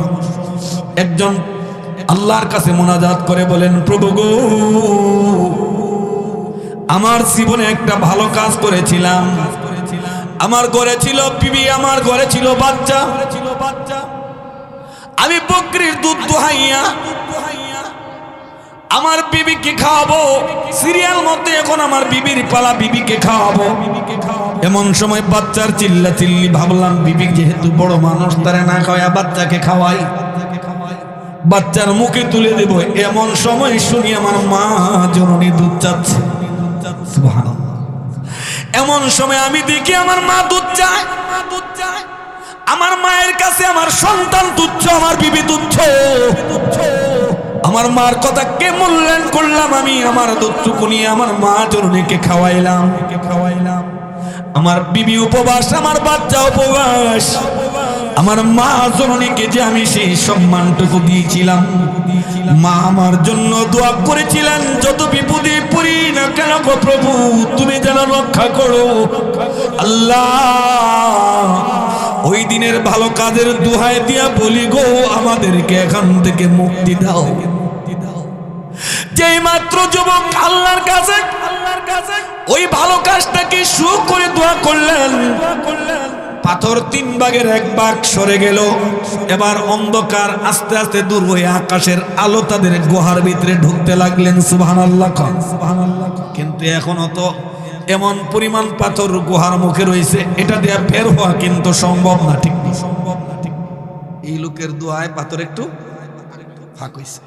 একজন আল্লাহর কাছে মোনাজাত করে বলেন, প্রভু গো, আমার জীবনে একটা ভালো কাজ করেছিলাম। আমার ঘরে ছিল বিবি, আমার ঘরে ছিল বাচ্চা। আমি বকরির দুধ দোহাইয়া আমার বিবিকে খাওয়াবো, সিরিয়াল মতে এখন আমার বিবির পালা, বিবিকে খাওয়াবো। এমন সময় বাচ্চার চিল্লা চিল্লি, ভাবলাম বিবি যেহেতু বড় মানুষ, তারে না খাওয়া বাচ্চাকে খাওয়াই, বাচ্চার মুখে তুলে দেব। এমন সময় শুনি আমার মা জননী দুধ চাচ্ছে। সুবহানাল্লাহ। এমন সময় আমি দেখি আমার মা দুধ চায়। আমার মায়ের কাছে আমার সন্তান তুচ্ছ, আমার বিবি তুচ্ছ। আমার মার কথা কে মূল্যায়ন করলাম আমি? আমার দুধটুকু নিয়ে আমার মা জননীকে খাওয়াইলাম। আমার বিবি উপবাস, আমার বাচ্চা উপবাস। আমার মা জননীকে যে আমি সেই সম্মানটুকু দিয়েছিলাম, মা আমার জন্য দোয়া করেছিলেন, যত বিপদে পড়ি না কেন গো প্রভু তুমি যেন রক্ষা করো আল্লাহ। ওই দিনের ভালো কাজের দোহাই দিয়া বলি গো, আমাদেরকে এখান থেকে মুক্তি দাও। যেই মাত্র যুবক আল্লাহর কাছে ওই ভালো কাজটাকে শুরু করে দোয়া করলেন, পাথর 3 ভাগের 1 ভাগ সরে গেল। এবার অন্ধকার আস্তে আস্তে দূর হয়ে আকাশের আলো তাদের গুহার ভিতরে ঢুকতে লাগলেন। সুবহানাল্লাহ। কিন্তু এখনো তো এমন পরিমাণ পাথর গুহার মুখে রয়েছে, এটা দিয়ে বের হওয়া কিন্তু সম্ভব না। ঠিক না? সম্ভব না। ঠিক এই লোকের দোয়ায় পাথর একটু ফাঁক হয়েছে।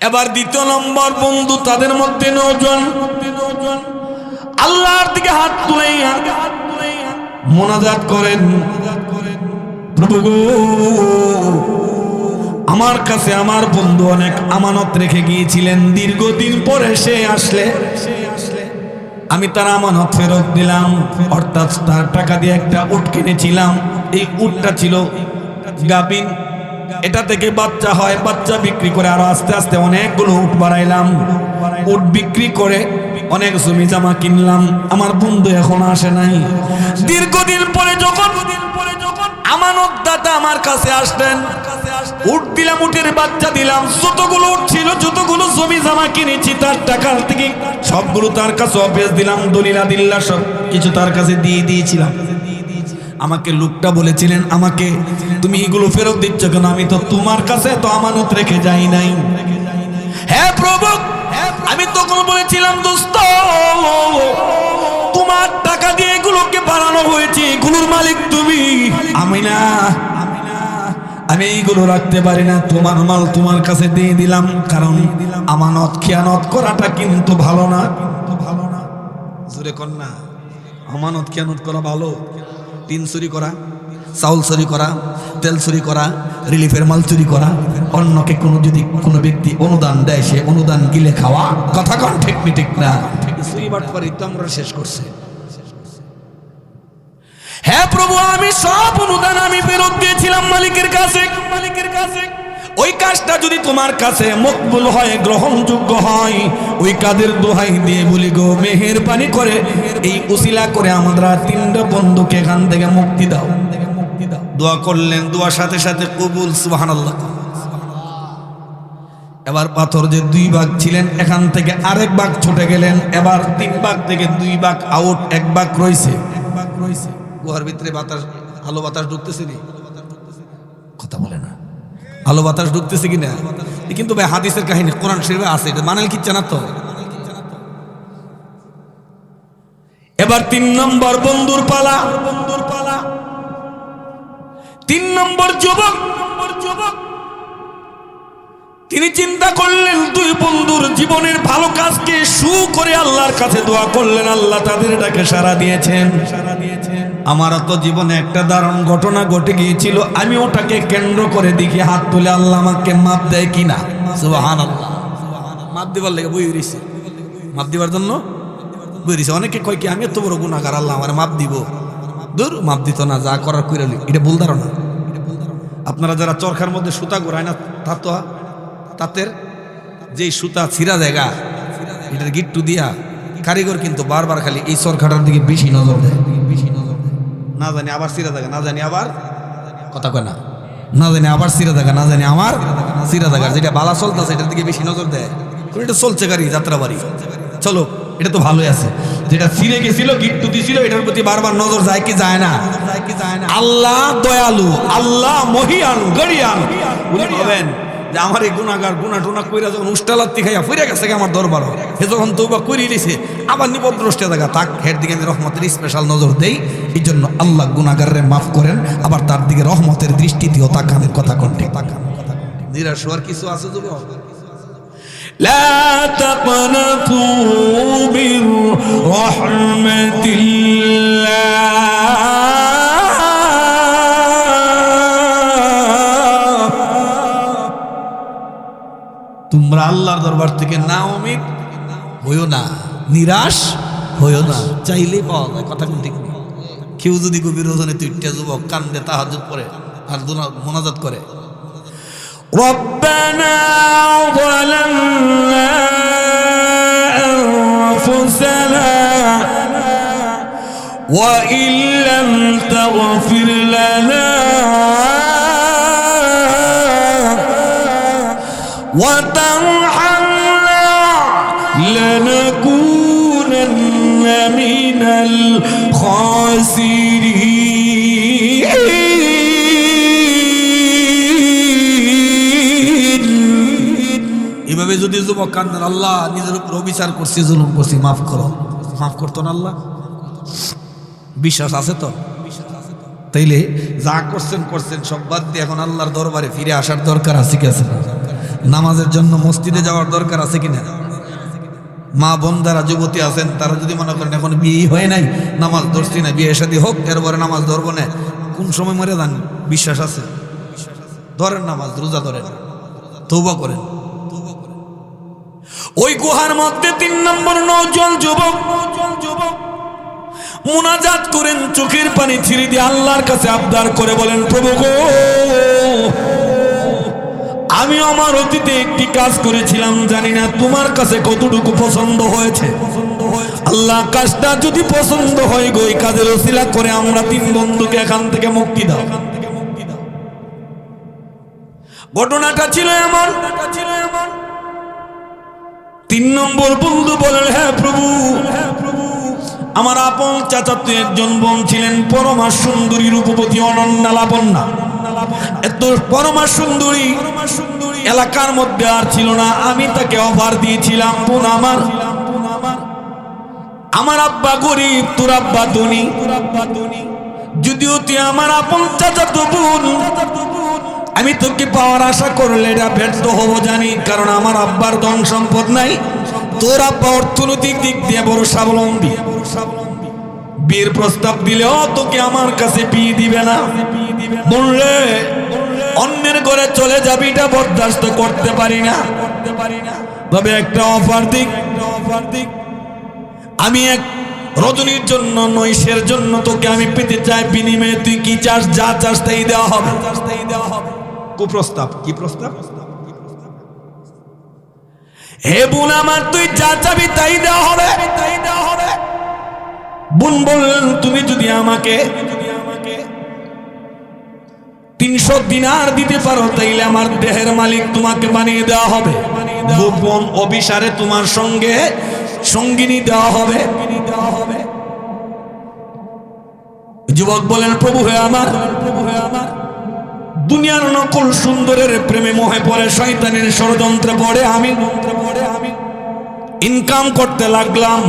এবার 2 নম্বর বন্ধু, তাদের মধ্যে 9 জন আল্লাহর দিকে হাত তুলে মোনাজাত করেন, প্রভু গো, আমার কাছে আমার বন্ধু অনেক আমানত রেখে গিয়েছিলেন, দীর্ঘদিন পরে সে আসলে আমি তার আমানত ফেরত দিলাম। অর্থাৎ তার টাকা দিয়ে একটা উট কিনেছিলাম, এই উটটা ছিল গাবিন, এটা থেকে বাচ্চা হয়, বাচ্চা বিক্রি করে আরো আস্তে আস্তে অনেকগুলো উট বাড়াইলাম। উট বিক্রি করে অনেক জমি জামা কিনলাম। আমার বন্ধু এখন আসে নাই। দীর্ঘদিন পরে যখন আমানত দাতা আমার কাছে আসলেন, উট দিলাম, উটের বাচ্চা দিলাম, যতগুলো উট ছিল, যতগুলো জমি জামা কিনেছি তার টাকার থেকে সবগুলো তার কাছে অফিস দিলাম, দলিলা দিল্লা সব কিছু তার কাছে দিয়ে দিয়েছিলাম। আমাকে লোকটা বলেছিলেন, আমাকে তুমি এগুলো ফেরত দিচ্ছ কেন? আমি তো তোমার কাছে তো আমানত রেখে যাই নাই। হ্যাঁ প্রভু, আমি তখন বলেছিলাম, দোস্ত তোমার টাকা দিয়ে এগুলোকে বানানো হয়েছে, এগুলোর মালিক তুমি, আমি না। আমি এইগুলো রাখতে পারি না, তোমার মাল তোমার কাছে দিয়ে দিলাম। কারণ আমানত খেয়ানত করাটা কিন্তু ভালো না। জোরে কর না, আমানত খেয়ানত করা ভালো? টিন চুরি করা, চাউল চুরি করা, তেল চুরি করা, রিলিফের মাল চুরি করা, অন্যকে যদি কোনো ব্যক্তি অনুদান দেয় সে অনুদান গিলে খাওয়া, কথা কন ঠিক নি? ঠিক না? চুরি বাটপারি তো আমরা শেষ করছে। হ্যাঁ প্রভু, আমি সব অনুদান আমি ফেরত দিয়েছিলাম মালিকের কাছে। ওই কাজটা যদি তোমার কাছে মকবুল হয়, গ্রহণযোগ্য হয়, ওই কাজের দোহাই দিয়ে বলি গো, মেহেরবানি করে এই উসিলা করে আমরা 3টা বন্ধুকে এখান থেকে মুক্তি দাও। দোয়া করলেন, দোয়ার সাথে সাথে কবুল। সুবহানাল্লাহ। এবার পাথর যে 2 ভাগ ছিলেন, এখান থেকে আরেক ভাগ ছুটে গেলেন। এবার 3 ভাগ থেকে 2 ভাগ আউট, 1 ভাগ রয়েছে। গুহার ভিতরে বাতাস, আলো বাতাস ঢুকতেছে নি? কথা বলে না, আলো বাতাস ঢুকতেছে কিনা? কিন্তু ভাই হাদিসের কাহিনী কোরআন শরীফে আছে, এটা মানেল কিচ্ছা না তো। এবার 3 নম্বর বন্ধুর পালা। 3 নম্বর যুবক, তিনি চিন্তা করলেন 2 বন্ধুর জীবনের ভালো কাজকে শু করে আল্লাহর কাছে দোয়া করলেন, আল্লাহ তাদের ডাকে সাড়া দিয়েছেন। আমার তো জীবনে একটা দারুণ ঘটনা ঘটে গিয়েছিল, আমি ওটাকে কেন্দ্র করে দেখি হাত তুলে আল্লাহ আমাকে মাপ দেয় কিনা। সুবহানাল্লাহ। মাপ দিবার লেগে বই রইছে, মাপ দিবার জন্য বই রইছে। অনেকে কয় কি আমি এত বড় গুনাহগার, আল্লাহ আমার মাপ দিব। দূর, মাপ দিত না, যা করার কইরালি। এটা ভুল ধারণা। আপনারা যারা চরখার মধ্যে সুতা ঘোরায় না, তাতের যে সুতা ছিঁড়া জায়গা, এটার গিট্টু দিয়া কারিগর কিন্তু বারবার খালি এই চরখাটার দিকে বেশি নজর দেয়। না জানি আবার ছিঁড়া জায়গা, না জানি আবার, কথা কয় না, না জানি আবার ছিঁড়া জায়গা, না জানি আমার ছিঁড়া জায়গা। যেটা বালা চলতেছে এটার দিকে বেশি নজর দেয়। এটা চলছে গাড়ি, যাত্রা বাড়ি, চলো, এটা তো ভালোই আছে। যেটা ছিঁড়ে গেছিল, গিট্টু দিছিল, এটার প্রতি বারবার নজর যায় কি যায় না? আল্লাহ দয়ালু, আল্লাহ মহিয়ান, গড়িয়ান। উনি ভাবেন যে আমার এই গুনাহগার গুনাহ টুনা কইরা যখন উষ্টালাত্তি খাইয়া ফিরে গেছে আমার দরবার হে যখন তওবা করি লিছে আবার নিবদ্রষ্টে জায়গা তাক হের দিকে আমি রহমতের স্পেশাল নজর দেই। এই জন্য আল্লাহ গুনাহগাররে মাফ করেন, আবার তার দিকে রহমতের দৃষ্টিতেও তাকানোর কথা কোনটি নিরাশ হওয়ার কিছু আছে যুবক? لا تقنطوا من رحمة الله তোমরা আল্লাহর দরবার থেকে না উম্মিদ হইও না, নিরাশ হইও না, চাইলেই পাওয়া যায়। কথা কোন ঠিক নেই। কেউ যদি গভীর রজনী তুইটা যুবক কান্দে তাহাজ্জুদ পড়ে আর মোনাজাত করে, ربنا ظلمنا أنفسنا وإن لم تغفر لنا وترحمنا لنكونن من الخاسرين। এভাবে যদি যুবক কান্দেন, আল্লাহ নিজের উপর অবিচার করছি, জুলুম করছি, মাফ করো, মাফ করতো না আল্লাহ? বিশ্বাস আছে তো? তাইলে যা করছেন করছেন সব বাদ দিয়ে এখন আল্লাহর দরবারে ফিরে আসার দরকার আছে কি আছে? নামাজের জন্য মসজিদে যাওয়ার দরকার আছে কিনা? মা বোনদারা যুবতী আছেন, তারা যদি মনে করেন এখন বিয়ে হয় নাই, নামাজ ধরছি না, বিয়ে শাদী হোক এরপরে নামাজ ধরবো না, কোন সময় মরে যান? বিশ্বাস আছে? ধরেন নামাজ, রোজা ধরেন, তওবা করেন। ওই গুহার মধ্যে 3 নম্বর নওজোয়ান যুবক মুনাজাত করেন, চোখের পানি ছিঁড়ে দিয়ে আল্লাহর কাছে আবদার করে বলেন, প্রভু গো, আমি আমার অতীতে একটি কাজ করেছিলাম, জানি না তোমার কাছে কতটুকু পছন্দ হয়েছে। আল্লাহ কাজটা যদি পছন্দ হয় গো, এই কাজের ওসিলা করে আমরা 3 বন্ধুকে এখান থেকে মুক্তি দাও। ঘটনাটা ছিল এমন, 3 নম্বর বন্ধু বলেন, হ্যাঁ প্রভু, আমার আপন চাচাতো একজন বোন ছিলেন, পরমা সুন্দরী, রূপবতী, অনন্যা, লাবণ্যা। এত পরমা সুন্দরী এলাকার মধ্যে আর ছিল না। আমি তাকে অফার দিয়েছিলাম, বোন আমার আব্বা গরিব, তোর আব্বা ধনী, যদিও তুই আমার আপন চাচাতো বোন, আমি তোকে পাওয়ার আশা করলে এটা ব্যর্থ হবো জানি, কারণ আমার আব্বার ধন সম্পদ নাই, তোর আব্বা অর্থনৈতিক দিক দিয়ে বড় স্বাবলম্বী। বিয়ের প্রস্তাব দিলেও তোকে আমার কাছে বিয়ে দিবে না। বললে অন্যের ঘরে চলে যাবি, এটা বরদাস্ত করতে পারি না, তবে একটা অফার দিক, আমি এক রজনীর জন্য, নৈশের জন্য তোকে আমি পেতে চাই, বিনিময়ে তুই কি চাস, যা চাস তাই দেওয়া হবে। কুপ্রস্তাব। কি প্রস্তাব? হে বোন আমার, তুই যা চাবি তাই দেওয়া হবে। বোন বললেন, তুমি যদি আমাকে 300 দিনার দিতে পারো, তাইলে আমার দেহের মালিক তোমাকে বানিয়ে দেওয়া হবে, গোপন অভিসারে তোমার সঙ্গে সঙ্গিনী দেওয়া হবে। যুবক বলেন, প্রভু হে আমার, দুনিয়ার নকল সুন্দরের প্রেমে মোহে পড়ে, শয়তানের ষড়যন্ত্রে পড়ে আমি ইনকাম করতে লাগলাম।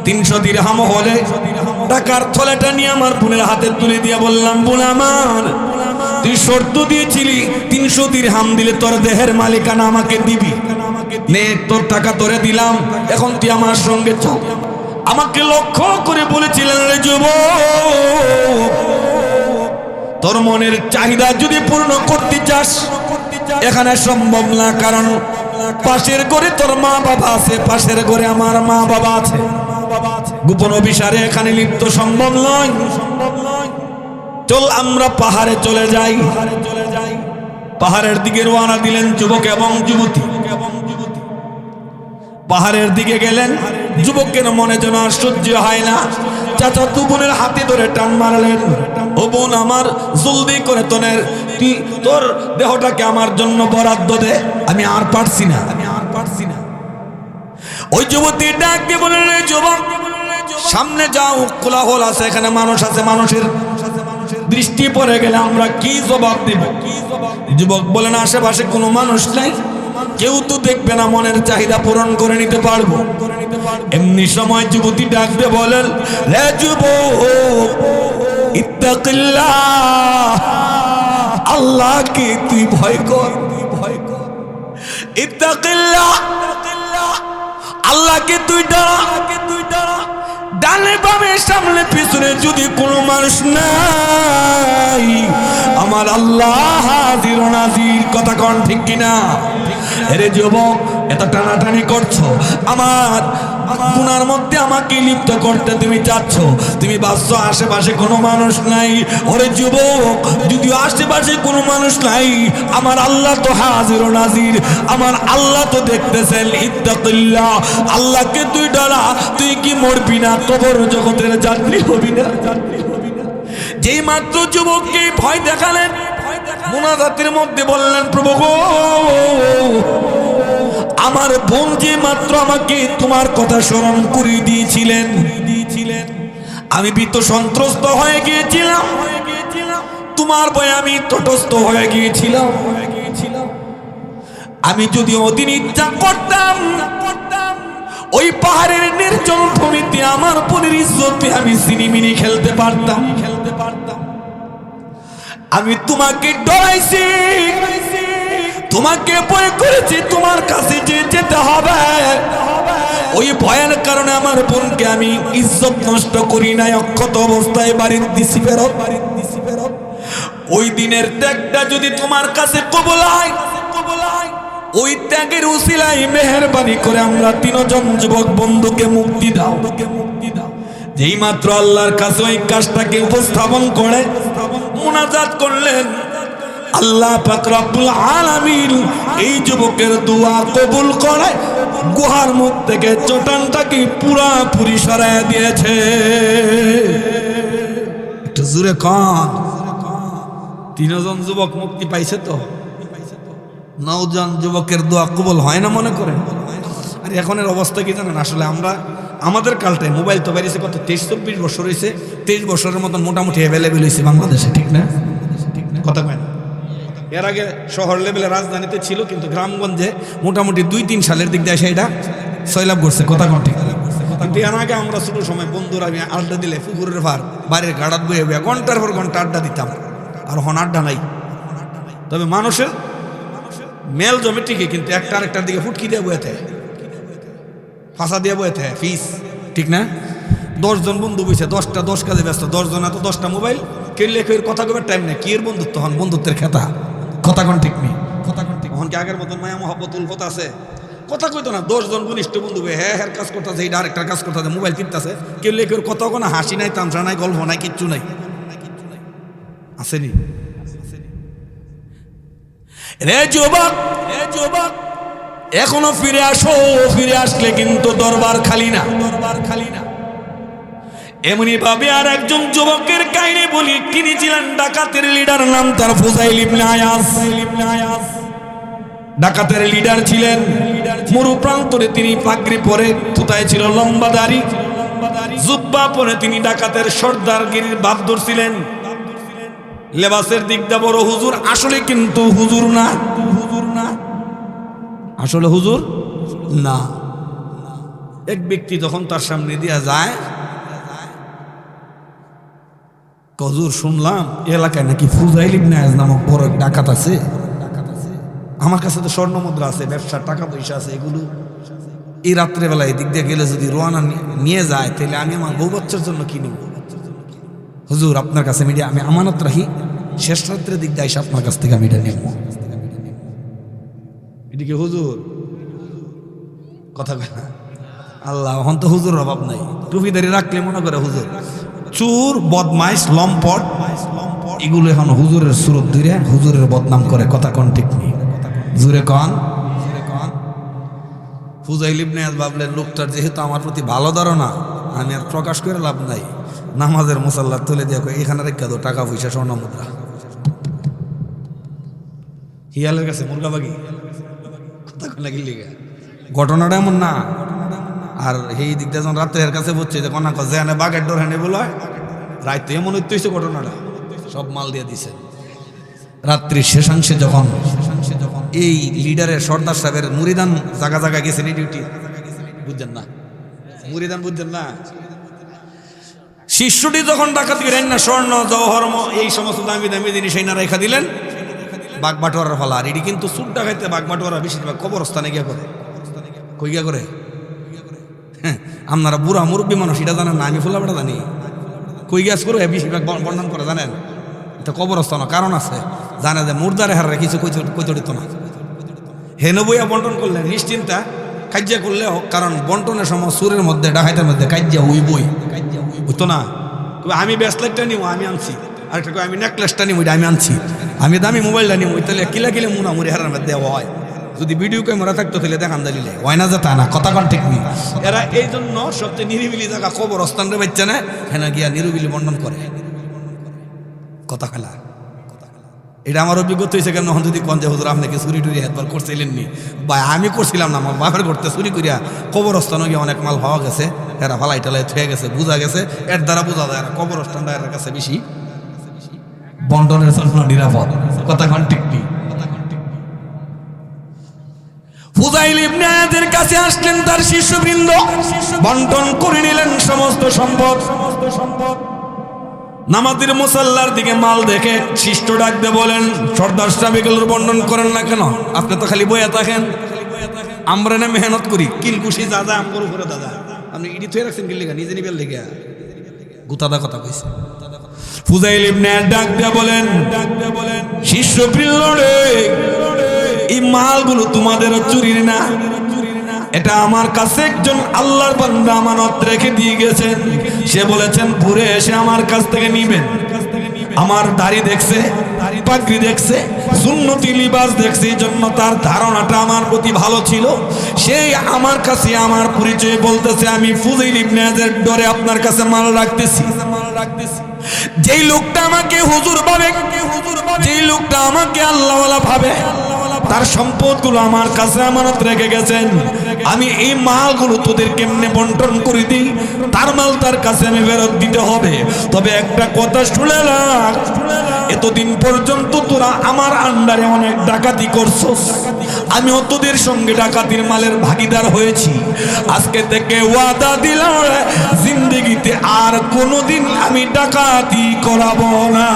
300 দিরহাম হলে টাকার থলেটা নিয়ে আমার বোনের হাতে তুলে দিয়ে বললাম, বোন আমার, তুই শর্ত দিয়েছিলি 300 দিরহাম দিলে তোর দেহের মালিকানা আমাকে দিবি, নে তোর টাকা তোরে দিলাম, এখন তুই আমার সঙ্গে চল। আমাকে লক্ষ্য করে বলেছিলেন, রে যুবক, তোর মনের চাহিদা যদি পূর্ণ করতে চাস এখানে সম্ভব না, কারণ পাশের ঘরে তোর মা বাবা আছে, পাশের ঘরে আমার মা বাবা আছে, গোপন অভিসারে এখানে লিপ্ত সম্ভব নয়। চল আমরা পাহাড়ে চলে যাই। পাহাড়ের দিকে রওনা দিলেন যুবক এবং যুবতী। পাহাড়ের দিকে গেলেন, যুবকের মনে যেন আর সহ্য হয় না, চাচাতো বোনের হাতে ধরে টান মারলেন, ও বোন আমার, জলদি করে তোর দেহটাকে আমার জন্য বরাদ্দ দে, আমি আর পারছি না। ওই যুবতী ডাক দিয়ে বললেন, যুবক সামনে যাও, কোলাহল আছে, এখানে মানুষ আছে, মানুষের দৃষ্টি পড়ে গেলে আমরা কি জবাব দিব? যুবক বলেন আশেপাশে কোনো মানুষ নাই, কেউ তো দেখবে না, মনের চাহিদা পূরণ করে নিতে পারবো। এমনি সময় যুবতী ডাকতে বলেন, রে যুবক ইত্তাকিল্লাহ, আল্লাহকে তুই ভয় কর, ইত্তাকিল্লাহ, আল্লাহকে তুই ডরা। ডানে বামে সামনে পিছনে যদি কোনো মানুষ নাই, আমার আল্লাহ হাজির ও নাজির। কথা কোন ঠিক কিনা? আরে যুবক এত টানাটানি করছো, আমার গুনার মধ্যে আমাকে লিপ্ত করতে তুমি চাচ্ছ, তুমি ভাবছো আশেপাশে কোনো মানুষ নাই। ওরে যুবক, যদিও আশেপাশে কোনো মানুষ নাই, আমার আল্লাহ তো হাজির ও নাজির, আমার আল্লাহ তো দেখতেছেন। ইত্তাকিল্লাহ, আল্লাহকে তুই ডরা। তুই কি মরবি না? কবর জগতের যাত্রী হবি না? যেই মাত্র যুবককে ভয় দেখালেন, মুনাজাতের মধ্যে বললেন, প্রভু গো, আমার বোন যে মাত্র আমাকে তোমার কথা স্মরণ করে দিয়েছিলেন, আমি ভীত সন্ত্রস্ত হয়ে গিয়েছিলাম, তোমার ভয়ে আমি তটস্থ হয়ে গিয়েছিলাম। আমি যদি ওদিন ইচ্ছা করতাম, ওই পাহাড়ের নির্জন ভূমিতে আমার বোনের ইজ্জতে আমি সিনিমিনি খেলতে পারতাম। আমি তোমাকে ডরাইছি, তোমাকে ভয় করেছি, তোমার কাছে যে যেতে হবে। ওই ভয়ের কারণে আমার বোনকে আমি ইজ্জত নষ্ট করি নাই, অক্ষত অবস্থায় বাড়ির দিছি ফেরত। ওই দিনের ত্যাগটা যদি তোমার কাছে কবুল হয়, ওই ত্যাগের উসিলায় মেহেরবানি করে আমরা তিনজন যুবক বন্ধুকে মুক্তি দাও। যেই মাত্র আল্লাহর কাছে ওই কাজটাকে উপস্থাপন করে মুনাজাত করলেন, আল্লাহ পাক রব্বুল আলামিন এই যুবকের দোয়া কবুল করে গুহার মুখ থেকে চটানটাকে পুরাপুরি সরায় দিয়েছে। একটু জোরে কান। তিনজন যুবক মুক্তি পাইছে তো? 9 জন যুবকের দোয়া কবুল হয় না মনে করেন? আর এখনের অবস্থা কি জানেন? আসলে আমরা আমাদের কালটায় মোবাইল তো বেরিয়েছে কত 23-24 বছর হয়েছে, 23 বছরের মতন মোটামুটি অ্যাভেলেবেল হয়েছে বাংলাদেশে, ঠিক না? কথা কয় না? এর আগে শহর লেভেলে রাজধানীতে ছিল, কিন্তু গ্রামগঞ্জে মোটামুটি 2-3 সালের দিক দিয়ে সেটা সয়লাভ করছে। কথা কন ঠিক? কিন্তু এর আগে আমরা ছোট সময় বন্ধুরা আড্ডা দিলে পুকুরের ভার বাড়ির গাড়াত বয়ে বয়ে ঘন্টার পর ঘন্টা আড্ডা দিতাম। আর হন আড্ডা নাই, তবে মানুষের মেল জমে ঠিকই, কিন্তু একটা আরেকটার দিকে ফুটকি দিয়ে বয়ে থাকে, ফাঁসা দিয়ে বয়ে থাকে, ফিস, ঠিক না? 10 জন বন্ধু বইছে, 10টা 10 কাজে ব্যস্ত, 10 জন এত 10টা মোবাইল, কেলে কেউ কথা কবার টাইম নেই। কি এর বন্ধুত্ব? হন বন্ধুত্বের খেতা। কথা কোন ঠিক নেই? কথা কোন ঠিক? হন কি আগের মতন মায়া মহব্বত উলফত আছে? কথা কইতো না। 10 জন ঘনিষ্ঠ বন্ধু হ্যাঁ হ্যাঁ কাজ করতেছে, এইটা আরেকটার কাজ করতেছে, মোবাইল কিনতেছে, কেলে কেউ কথা কোনো হাসি নাই, তামসা নাই, গল্প নাই, কিচ্ছু নাই। আসেনি? রে যুবক, এখনো ফিরে আসো। ফিরে আসলে কিন্তু দরবার খালি না, দরবার খালি না। এমনি ভাবে আর একজন যুবকের কাহিনী বলি। তিনি ছিলেন ডাকাতের লিডার, নাম তার ফুজাইল ইবনে আয়াজ। ডাকাতের লিডার ছিলেন। মরু প্রান্তরে তিনি পাগড়ি পরে, থুতায় ছিল লম্বা দাড়ি, জুব্বা পরে তিনি ডাকাতের সর্দারগিরির ভাব ধরছিলেন। লেবাসের দিক দিয়ে বড় হুজুর, আসলে কিন্তু হুজুর না, আসলে হুজুর না। এক ব্যক্তি যখন তার সামনে দিয়া যায়, হুজুর শুনলাম এলাকায় নাকি ফুজাইল ইবনে আয়াজ নামক বড় ডাকাত আছে। আমার কাছে তো স্বর্ণ মুদ্রা আছে, ব্যবসার টাকা পয়সা আছে, এগুলো এই রাত্রেবেলায় এদিক দিয়ে গেলে যদি রোয়ানা নিয়ে যায়, তাহলে আমি আমার বউ বাচ্চার জন্য কি নেব? হুজুর আপনার কাছে মিডিয়া আমি আমানত রাখি, শেষ রাত্রের দিক দিয়ে আপনার কাছ থেকে আমি এটা নেব। এদিকে হুজুর কথা কয় না। আল্লাহ, এখন তো হুজুর অভাব নাই। টুপিদারি রাখলে মনে করে হুজুর। চুর, বদমাইশ, লম্পট, এগুলো এখন হুজুরের সুরত ধরে হুজুরের বদনাম করে। কথা কোন ঠিক নেই? জুরে কন। ফুজাইল ইবনে আয়াজ ভাবলেন, লোকটার যেহেতু আমার প্রতি ভালো ধারণা, আমি আর প্রকাশ করে লাভ নাই। নামাজের মুসাল্লা তুলে দিয়ে এখানে রেখে দো টাকা পয়সা, স্বর্ণ মুদ্রা। হিয়ালের কাছে মুরগাবাগি। কথা কোন লাগিল লিগা? ঘটনাটা এমন না। আর এই দিকটা যখন রাত্রে এর কাছে বলছে যে কনা যে বাঘের ডর হেনে বলে রাইতে এমন হইতেছে ঘটনাটা। সব মাল দিয়ে দিছে। রাত্রি শেষাংশে যখন এই লিডারের সর্দার সাহেবের মুরিদান জায়গা জায়গা গেছেন এই ডিউটি, বুঝছেন না মুরিদান, বুঝছেন না? শিষ্যটি যখন ডাকাতি করেন না, স্বর্ণ জওহর এই সমস্ত দামি দামি জিনিস এই না রেখা দিলেন বাগবাটোয়ারার ফলা। আর এটি কিন্তু সুদ ডাকাইতে বাগবাটোয়ারা বেশিরভাগ কবরস্থানে গিয়া করে। কই গিয়া করে? হ্যাঁ, আপনারা বুড়া মুরব্বী মানুষ এটা জানেন না, আমি ফুলাবাটা জানি। কই গ্যাস করে বেশিরভাগ বর্ণন করে জানেন? এটা কবরস্থান, কারণ আছে, জানে যে মুর্দারে হারে কিছু কৈতরিত না, হেন বইয়া বন্টন করলে নিশ্চিন্তা কাজ্যা করলে হোক, কারণ বন্টনের সময় সুরের মধ্যে ডাকাইতের মধ্যে কাজ্যা হইবই, হইতো না? আমি ব্রেসলেটটা নিব, আমি আনছি, আরেকটা আমি নেকলেসটা নিব, আমি আনছি, আমি দামি মোবাইলটা নিব, তাহলে কিলা কিলে মুনামুরি হারার মধ্যে দেওয়া হয়। যদি ভিডিও ক্যামেরা থাকতো তাহলে দেখান দিলে হয় না, যে তা না, কথা কন ঠিক নেই। এরা এই জন্য সবচেয়ে নিরিবিলি জায়গা কবরস্থান রে বাচ্চা না, হ্যাঁ গিয়া নিরিবিলি বন্টন করে কথা খেলা। এটা আমার অভিজ্ঞতা হয়েছে। কেন যদি কন যে হুজুর আপনাকে চুরি টুরি একবার করছিলেন নি? বা আমি করছিলাম না, আমার বাপের করতে চুরি করিয়া কবরস্থানে গিয়ে অনেক মাল পাওয়া গেছে, এরা ফালাই টালাই থুয়ে গেছে, বোঝা গেছে, এর দ্বারা বোঝা যায় এরা কবরস্থানটা এর কাছে বেশি বন্টনের জন্য নিরাপদ। কথা কন ঠিক নেই। ফুজাইল ইবনে আয়াদের কাছে আসলেন তার শিষ্যবৃন্দ, বন্টন করে নিলেন সমস্ত সম্পদ। নামাজের মুসাল্লার দিকে মাল দেখে শিষ্ট ডাক দিয়ে বলেন, সর্দার সাহেব এগুলোর বন্টন করেন না কেন? আপনি তো খালি বইয়া থাকেন, আমরা না মেহনত করি, কিলকুশি দাদা আমগর উপরে দাদা, আপনি ইডি থুয়ে রাখছেন কিল্লিগা নিজে নিবেল লেগে গুতাদা কথা কইছে। ফুজাইল ইবনে আয়াদ ডাক দিয়ে বলেন, শিষ্যবৃন্দ রে, এই মালগুলো তোমাদের চুরির না, এটা আমার কাছে একজন আল্লাহর বান্দা আমানত রেখে দিয়ে গেছেন। সে বলেছেন ঘুরে এসে আমার কাছ থেকে নিবেন। আমার দাড়ি দেখছে, পাগড়ি দেখছে, সুন্নতি লিবাস দেখছে, এই জন্য তার ধারণাটা আমার প্রতি ভালো ছিল। সেই আমার কাছে আমার পরিচয় বলতেছে, আমি ফুজাইল ইবনে আয়াদের ডরে আপনার কাছে মাল রাখতেছি। যেই লোকটা আমাকে হুজুর ভাবে, যেই লোকটা আমাকে আল্লাহওয়ালা ভাবে, তার সম্পদগুলো আমার কাছে আমানত রেখে গেছেন। আমি এই মালগুলো তোদের কেমনে বন্টন করে দিই, তার মাল তার কাছে আমি ফেরত দিতে হবে। তবে একটা কথা শুনে রাখ, এতদিন পর্যন্ত তোরা আমার আন্ডারে অনেক ডাকাতি করছস, আমিও তোদের সঙ্গে ডাকাতির মালের ভাগিদার হয়েছি। আজকে থেকে ওয়াদা দিলাম, জিন্দেগিতে আর কোনোদিন আমি ডাকাতি করাবো না।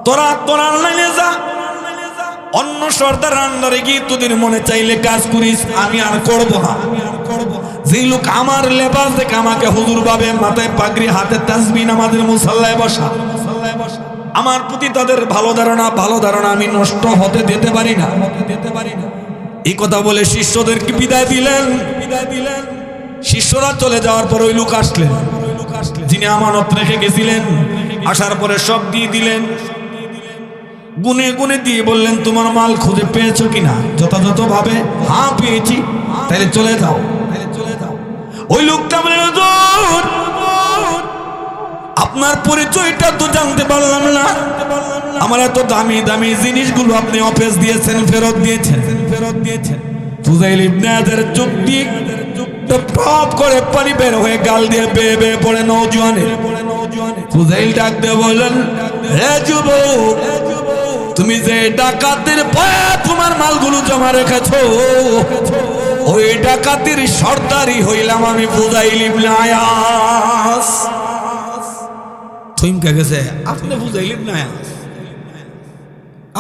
তোরা তোরার লাইনে যা, অন্য সর্দার আন্ডারে গিয়ে তোদের মনে চাইলে কাজ করিস, আমি আর করবো না। যেই লোক আমার লেবাস দেখে আমাকে হুজুর ভাবে, মাথায় পাগড়ি, হাতে তাসবিহ, আমাদের মুসাল্লায় বসা, আমার প্রতি তাদের ভালো ধারণা আমি নষ্ট হতে দিতে পারি না। এই কথা বলে শিষ্যদেরকে বিদায় দিলেন। শিষ্যরা চলে যাওয়ার পর ওই লোক আসলেন, যিনি আমানত রেখে গেছিলেন। আসার পরে সব দিয়ে দিলেন, গুনে গুনে দিয়ে বললেন, তোমার মাল খুঁজে পেয়েছো কিনা? যথাযথভাবে হ্যাঁ পেয়েছি। তাহলে চলে যাও। ওই লোকটা বলে, হুজুর আপনার পরিচয়টা তো জানতে পারলাম না, আমার এত দামি দামি জিনিসগুলো আপনি অফিস দিয়েছেন, ফেরত দিয়েছেন। ফুজাইল ইবনে আয়াদের চোখ দিয়ে টপ করে পানি বের হয়ে গাল দিয়ে বেয়ে বেয়ে পড়ে নওজোয়ানের। ফুজাইল ডাক দিয়ে বললেন, হে যুবক, তুমি যে ডাকাতের ভয়ে তোমার মালগুলো জমা রেখেছো, ওই ডাকাতির সর্দারই হইলাম আমি, ফুজাইল ইবনে আয়াদ। থমকে গেছে, আপনি ফুজাইল ইবনে আয়াদ?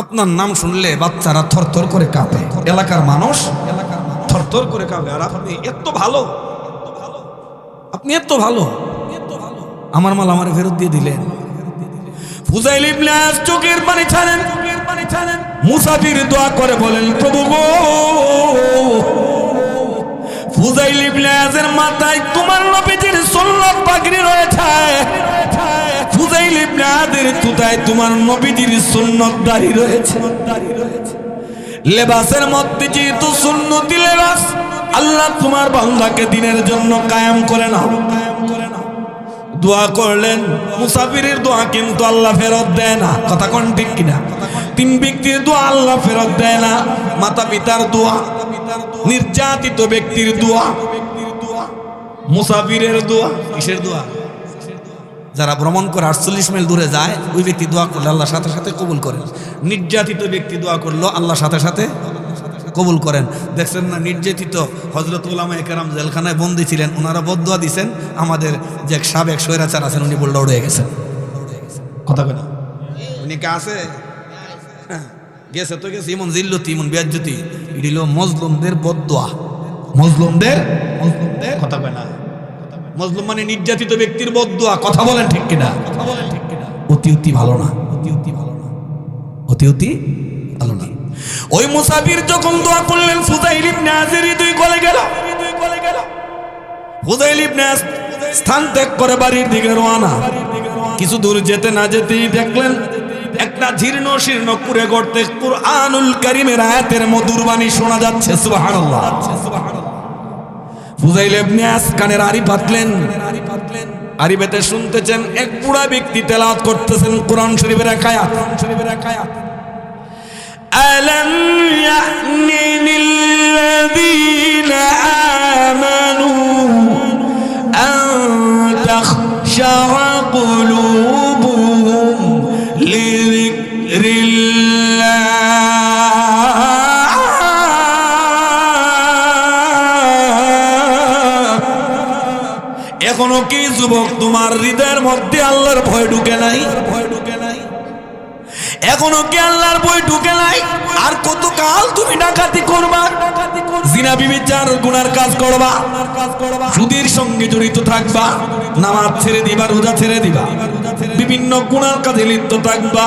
আপনার নাম শুনলে বাচ্চারা থরথর করে কাঁপে, এলাকার মানুষ থরথর করে কাঁপে। আর আপনি এত ভালো, আপনি এত ভালো, আমার মাল আমার ফেরত দিয়ে দিলেন। ফুজাইল ইবনে আয়াদ চোখের পানি ছাড়েন, মুসাফির দোয়া করে বলেন, প্রভু গো, ফুজাইল ইবনে আয়াদের মাথায় তোমার নবীজির সুন্নাত পাগড়ি রয়েছে, ফুজাইল ইবনে আয়াদের তুতায় তোমার নবীজির সুন্নাত দাড়ি রয়েছে। লেবাসের মধ্যে যেহেতু সুন্নতি লেবাস, আল্লাহ তোমার বান্দাকে দিনের জন্য কায়েম করে নাও। দোয়া করলেন, মুসাফিরের দোয়া কিন্তু আল্লাহ ফেরত দেয় না। কথা কোন ঠিক কিনা? তিন ব্যক্তির দোয়া আল্লাহ ফেরত দেয় না। মাতা পিতার দোয়া, নির্যাতিত ব্যক্তির দোয়া, মুসাফিরের দোয়া। কিসের দোয়া? যারা ভ্রমণ করে 48 মাইল দূরে যায়, ওই ব্যক্তি দোয়া করলে আল্লাহ সাথে সাথে কবুল করেন। নির্যাতিত ব্যক্তি দোয়া করলো আল্লাহ সাথে সাথে কবুল করেন। দেখছেন না, নির্যাতিত হযরত উলামায়ে কেরাম জেলখানায় বন্দী ছিলেন, ওনারা বদদুয়া দিয়েছেন, আমাদের যে সাবেক স্বৈরাচার আছেন উনি বললে উড়ে গেছেন। কথা কেন উনি কে আছে? গেছে তো গেছে, ইমন জিল্লতি ইমন বেজ্জতি, এটিল মজলুমদের বদদুয়া। মজলুমদের কথা কয় না, মজলুম মানে নির্যাতিত ব্যক্তির বদদুয়া। কথা বলেন ঠিক কিনা? অতি অতি ভালো না, অতি অতি ভালো না, অতি অতি ভালো না। ওই মুসাফির যখন দোয়া করলেন, ফুদাইল ইবনে আযের হৃদয় গলে গেল। ফুদাইল ইবনে আয স্থান ত্যাগ করে বাড়ির দিকে রওনা। কিছু দূর যেতে না যেতেই দেখলেন একটা জীর্ণ শীর্ণ কুঁড়ে গর্তে কুরআনুল কারীমের আয়াতের মধুর বাণী শোনা যাচ্ছে। সুবহানাল্লাহ। ফুদাইল ইবনে আয কানের আড়ি পাতলেন, আড়ি পেতে শুনতেছেন এক বুড়া ব্যক্তি তেলাওয়াত করতেছেন কোরআন শরীফের এক আয়াত। ألم يأن للذين آمنوا أن تخشع قلوبهم لذكر الله এখনো কি যুবক তোমার হৃদয়ের মধ্যে আল্লাহর ভয় ঢুকে নাই? এখনো কি আল্লাহর ভয় ঢুকে নাই? আর কতকাল তুমি ডাকাতি করবা, জিনা ব্যভিচার গুনার কাজ করবা, সুদের সঙ্গে জড়িত থাকবা, নামাজ ছেড়ে দিবা, রোজা ছেড়ে দিবা, বিভিন্ন গুনার কাজে লিপ্ত থাকবা?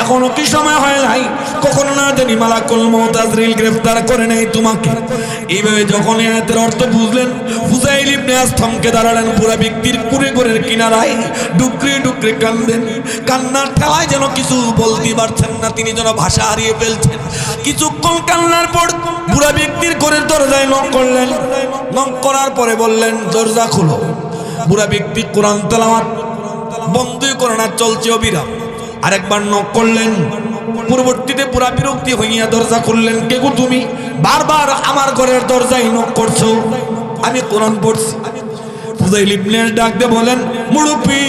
এখনো কি সময় হয় নাই? কখনো না জানি মালাকুল মউত আজরাইল গ্রেফতার করে নাই তোমাকে। এইভাবে যখন আয়াতের অর্থ বুঝলেন, ফুদাইল ইবনে আয থমকে দাঁড়ালেন। পুরা ব্যক্তির কুঁড়ে ঘরের কিনারায় ডুকরে ডুকরে কান্দেন। কান্নার ঠেলায় যেন কিছু বলতে পারছেন না, তিনি যেন ভাষা হারিয়ে ফেলছেন। কিছুক্ষণ কান্নার পর পুরা ব্যক্তির ঘরের দরজায় নক করলেন। নক করার পরে বললেন, দরজা খুলো। পুরা ব্যক্তি কোরআন তেলাওয়াত বন্ধই করে না, চলছে অবিরাম। আরেকবার নক করলেন। পরবর্তীতে পুরা বিরক্তি হইয়া দরজা খুললেন। কে গো তুমি? বারবার আমার ঘরের দরজায় নক করছো, আমি কোরআন পড়ছি। ফুদাইল ইবনে আয ডাক দিয়ে বলেন, মুরব্বি,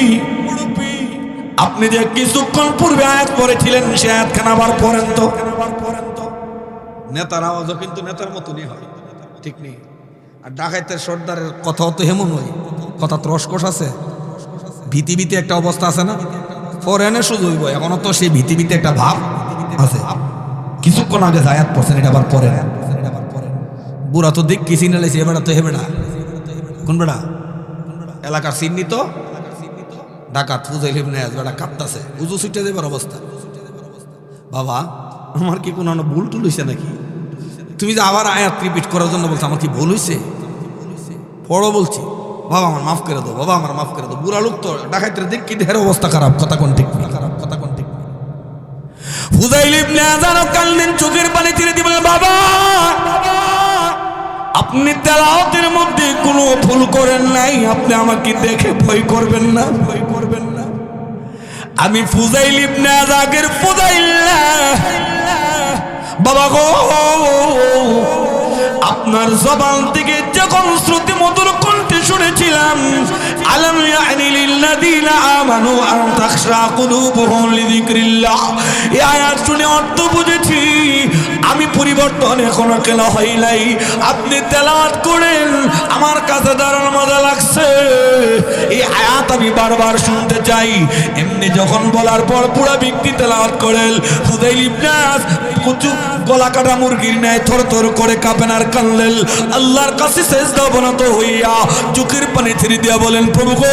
আপনি যে কিছুক্ষণ পূর্বে আয়াত পড়েছিলেন সে আয়াতখানা আবার পড়েন তো। নেতার আওয়াজও কিন্তু নেতার মতনই হয়, ঠিক নেই? আর ডাকাইতের সর্দারের কথাও তো হেমন হয়, কথা তো রসকস আছে, ভীতি ভীতি একটা অবস্থা আছে না? ফরেনে শুধু হইব, এখনো তো সেই ভীতি ভীতি একটা ভাব আছে। কিছুক্ষণ আগে আয়াত পড়ছেন, এটা আবার পড়েন। বুড়া তো দিক কি চিনে লাইছে, এবার তো হেবেড়া। কোন বেড়া? এলাকার চিহ্নিত ডাকাত ফুদাইল ইবনে আয। বেড়া কাঁপতাছে, উজু ছুটে দেবার অবস্থা। বাবা, আমার কি কোনো ভুল টুল হইছে নাকি? তুমি যে আবার আয়াত রিপিট করার জন্য বলছো, আমার কি ভুল হইছে? পড়ো বলছি। বাবা আমার মাফ করে দাও, বাবা আমার মাফ করে দাও। বুড়া লোক তো, ডাকাতের দিক কি দেহের অবস্থা খারাপ। কথা কোন ঠিক খারাপ, কথা কোন ঠিক। ফুদাইল ইবনে আয কান্দেন, চোখের পানি ছেড়ে দিয়ে বলেন, বাবা আপনি তেলাওয়াতের মধ্যে কোনো ভুল করেন নাই, আপনি আমাকে দেখে ভয় করবেন না, ভয় করবেন না। আমি ফুদাইল ইবনে আয আগের ফুদাইল না। বাবা গো, আপনার জবান থেকে যখন শ্রুতি মধুর কণ্ঠে শুনেছিলাম, আলাম ইয়ানি লিল্লাযিনা আমানু আন তাখশা কুলুবুহুম লিযিকরিল্লাহ, এই আয়াত শুনে অর্থ বুঝেছি। আমি পরিবর্তন এখনো কেন হই নাই। আপনি তেলাওয়াত করেন, আমার কাছে দাঁড়ানোর মজা লাগছে। এই আয়াত আমি বারবার শুনতে চাই। এমনি যখন বলার পর পুরা ব্যক্তি তেলাওয়াত করেন। ফুদাইল ইবনে আয কুচু গলা কাটা মুরগির ন্যায় থরথর করে কাঁপেন আর কানলেন। আল্লাহর কাছে সেজদা অবনত হইয়া চোখের পানি ছেড়ে দিয়া বলেন, প্রভু গো,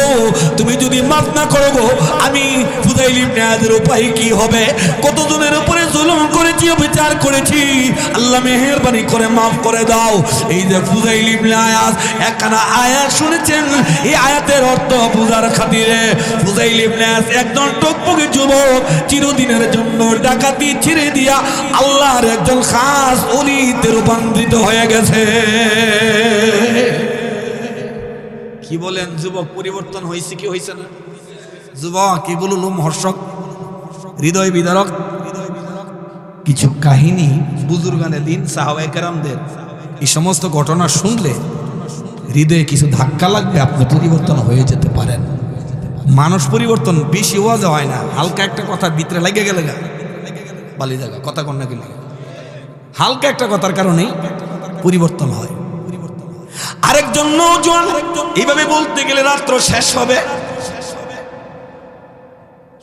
তুমি যদি মাফ না করো গো, আমি ফুদাইল ইবনে আযের উপায় কি হবে? কতজনের উপরে জুলুম করেছি, বিচার করেছি, আল্লাহ মেহেরবানি করে মাফ করে দাও। এই যে ফুদাইল ইবনে আয একখানা আয়াত শুনেছেন, এই আয়াতের অর্থ বুঝার খাতিরে ফুদাইল ইবনে আয একজন টকবকে যুবক চিরদিনের জন্য ডাকাতি ছেড়ে দিয়া আল্লাহর একজন খাস ওলিতে রূপান্তরিত হয়ে গেছে। কি বলেন যুবক, পরিবর্তন হয়েছে কি হয়েছে না? যুবক, এগুলো লোমহর্ষক, হৃদয় বিদারক কিছু কাহিনী বুজুর্গানে দিন সাহাবায়ে কেরামদের। এই সমস্ত ঘটনা শুনলে হৃদয়ে কিছু ধাক্কা লাগবে, আপনি পরিবর্তন হয়ে যেতে পারেন। মানুষ পরিবর্তন বেশি ওয়াজ হয় না, হালকা একটা কথা ভিতরে লেগে গেলে বালি জায়গা কথা কন না কিনা, হালকা একটা কথার কারণেই পরিবর্তন হয়। আরেকজন নওজোয়ান এইভাবে বলতে গেলে রাত্র শেষ হবে,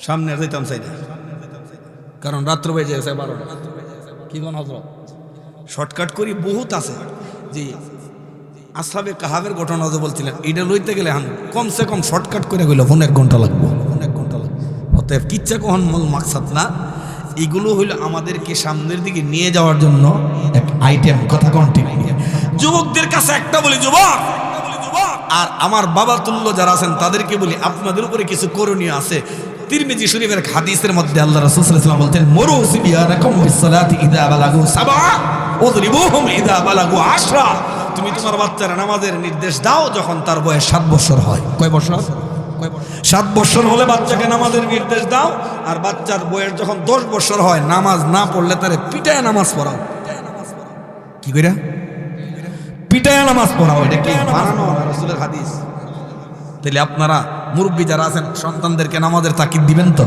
সামনে আর যাইতাম চাই না, কারণ রাত্র বেজে গেছে 12টা। কি কোন হযরত শর্টকাট করি বহুত আছে। যে আসহাবে কাহাবের ঘটনা যে বলছিলেন, এটা লইতে গেলে কমসে কম শর্টকাট করে গেল 1 ঘন্টা লাগবে, 1 ঘন্টা লাগবে। অতএব কিচ্ছা কখন মূল মাকসাদ না, এগুলো হইল আমাদেরকে সামনের দিকে নিয়ে যাওয়ার জন্য এক আইটেম। কথা কন্টিনিউ। যুবকদের কাছে একটা বলি, যুবক আর আমার বাবা তুল্য যারা আছেন তাদেরকে বলি, আপনাদের উপরে কিছু করণীয় আছে। তিরমিজি শরীফের হাদিসের মধ্যে আল্লাহ রাসূল সাল্লাল্লাহু আলাইহি ওয়াসাল্লাম বলতেন, মুরু সিবিয়ানাকুম বিসসালাতি ইযা বালাগু 7 ওয়াদরিবুহুম ইযা বালাগু 10। তুমি তোমার বাচ্চারা নামাজের নির্দেশ দাও যখন তার বয়স 7 বছর হয়। কয় বছর? 7 বছর হলে বাচ্চাকে নামাজের নির্দেশ দাও, আর বাচ্চার বয়স যখন 10 বছর হয় নামাজ না পড়লে তারে পিটায় নামাজ পড়াও। কি কইরা? পিটায় নামাজ পড়াও। এটা কি বানানো না রাসূলের হাদিস? তাহলে আপনারা মুরব্বী যারা আছেন সন্তানদেরকে নামাজের তাকিদ দিবেন তো?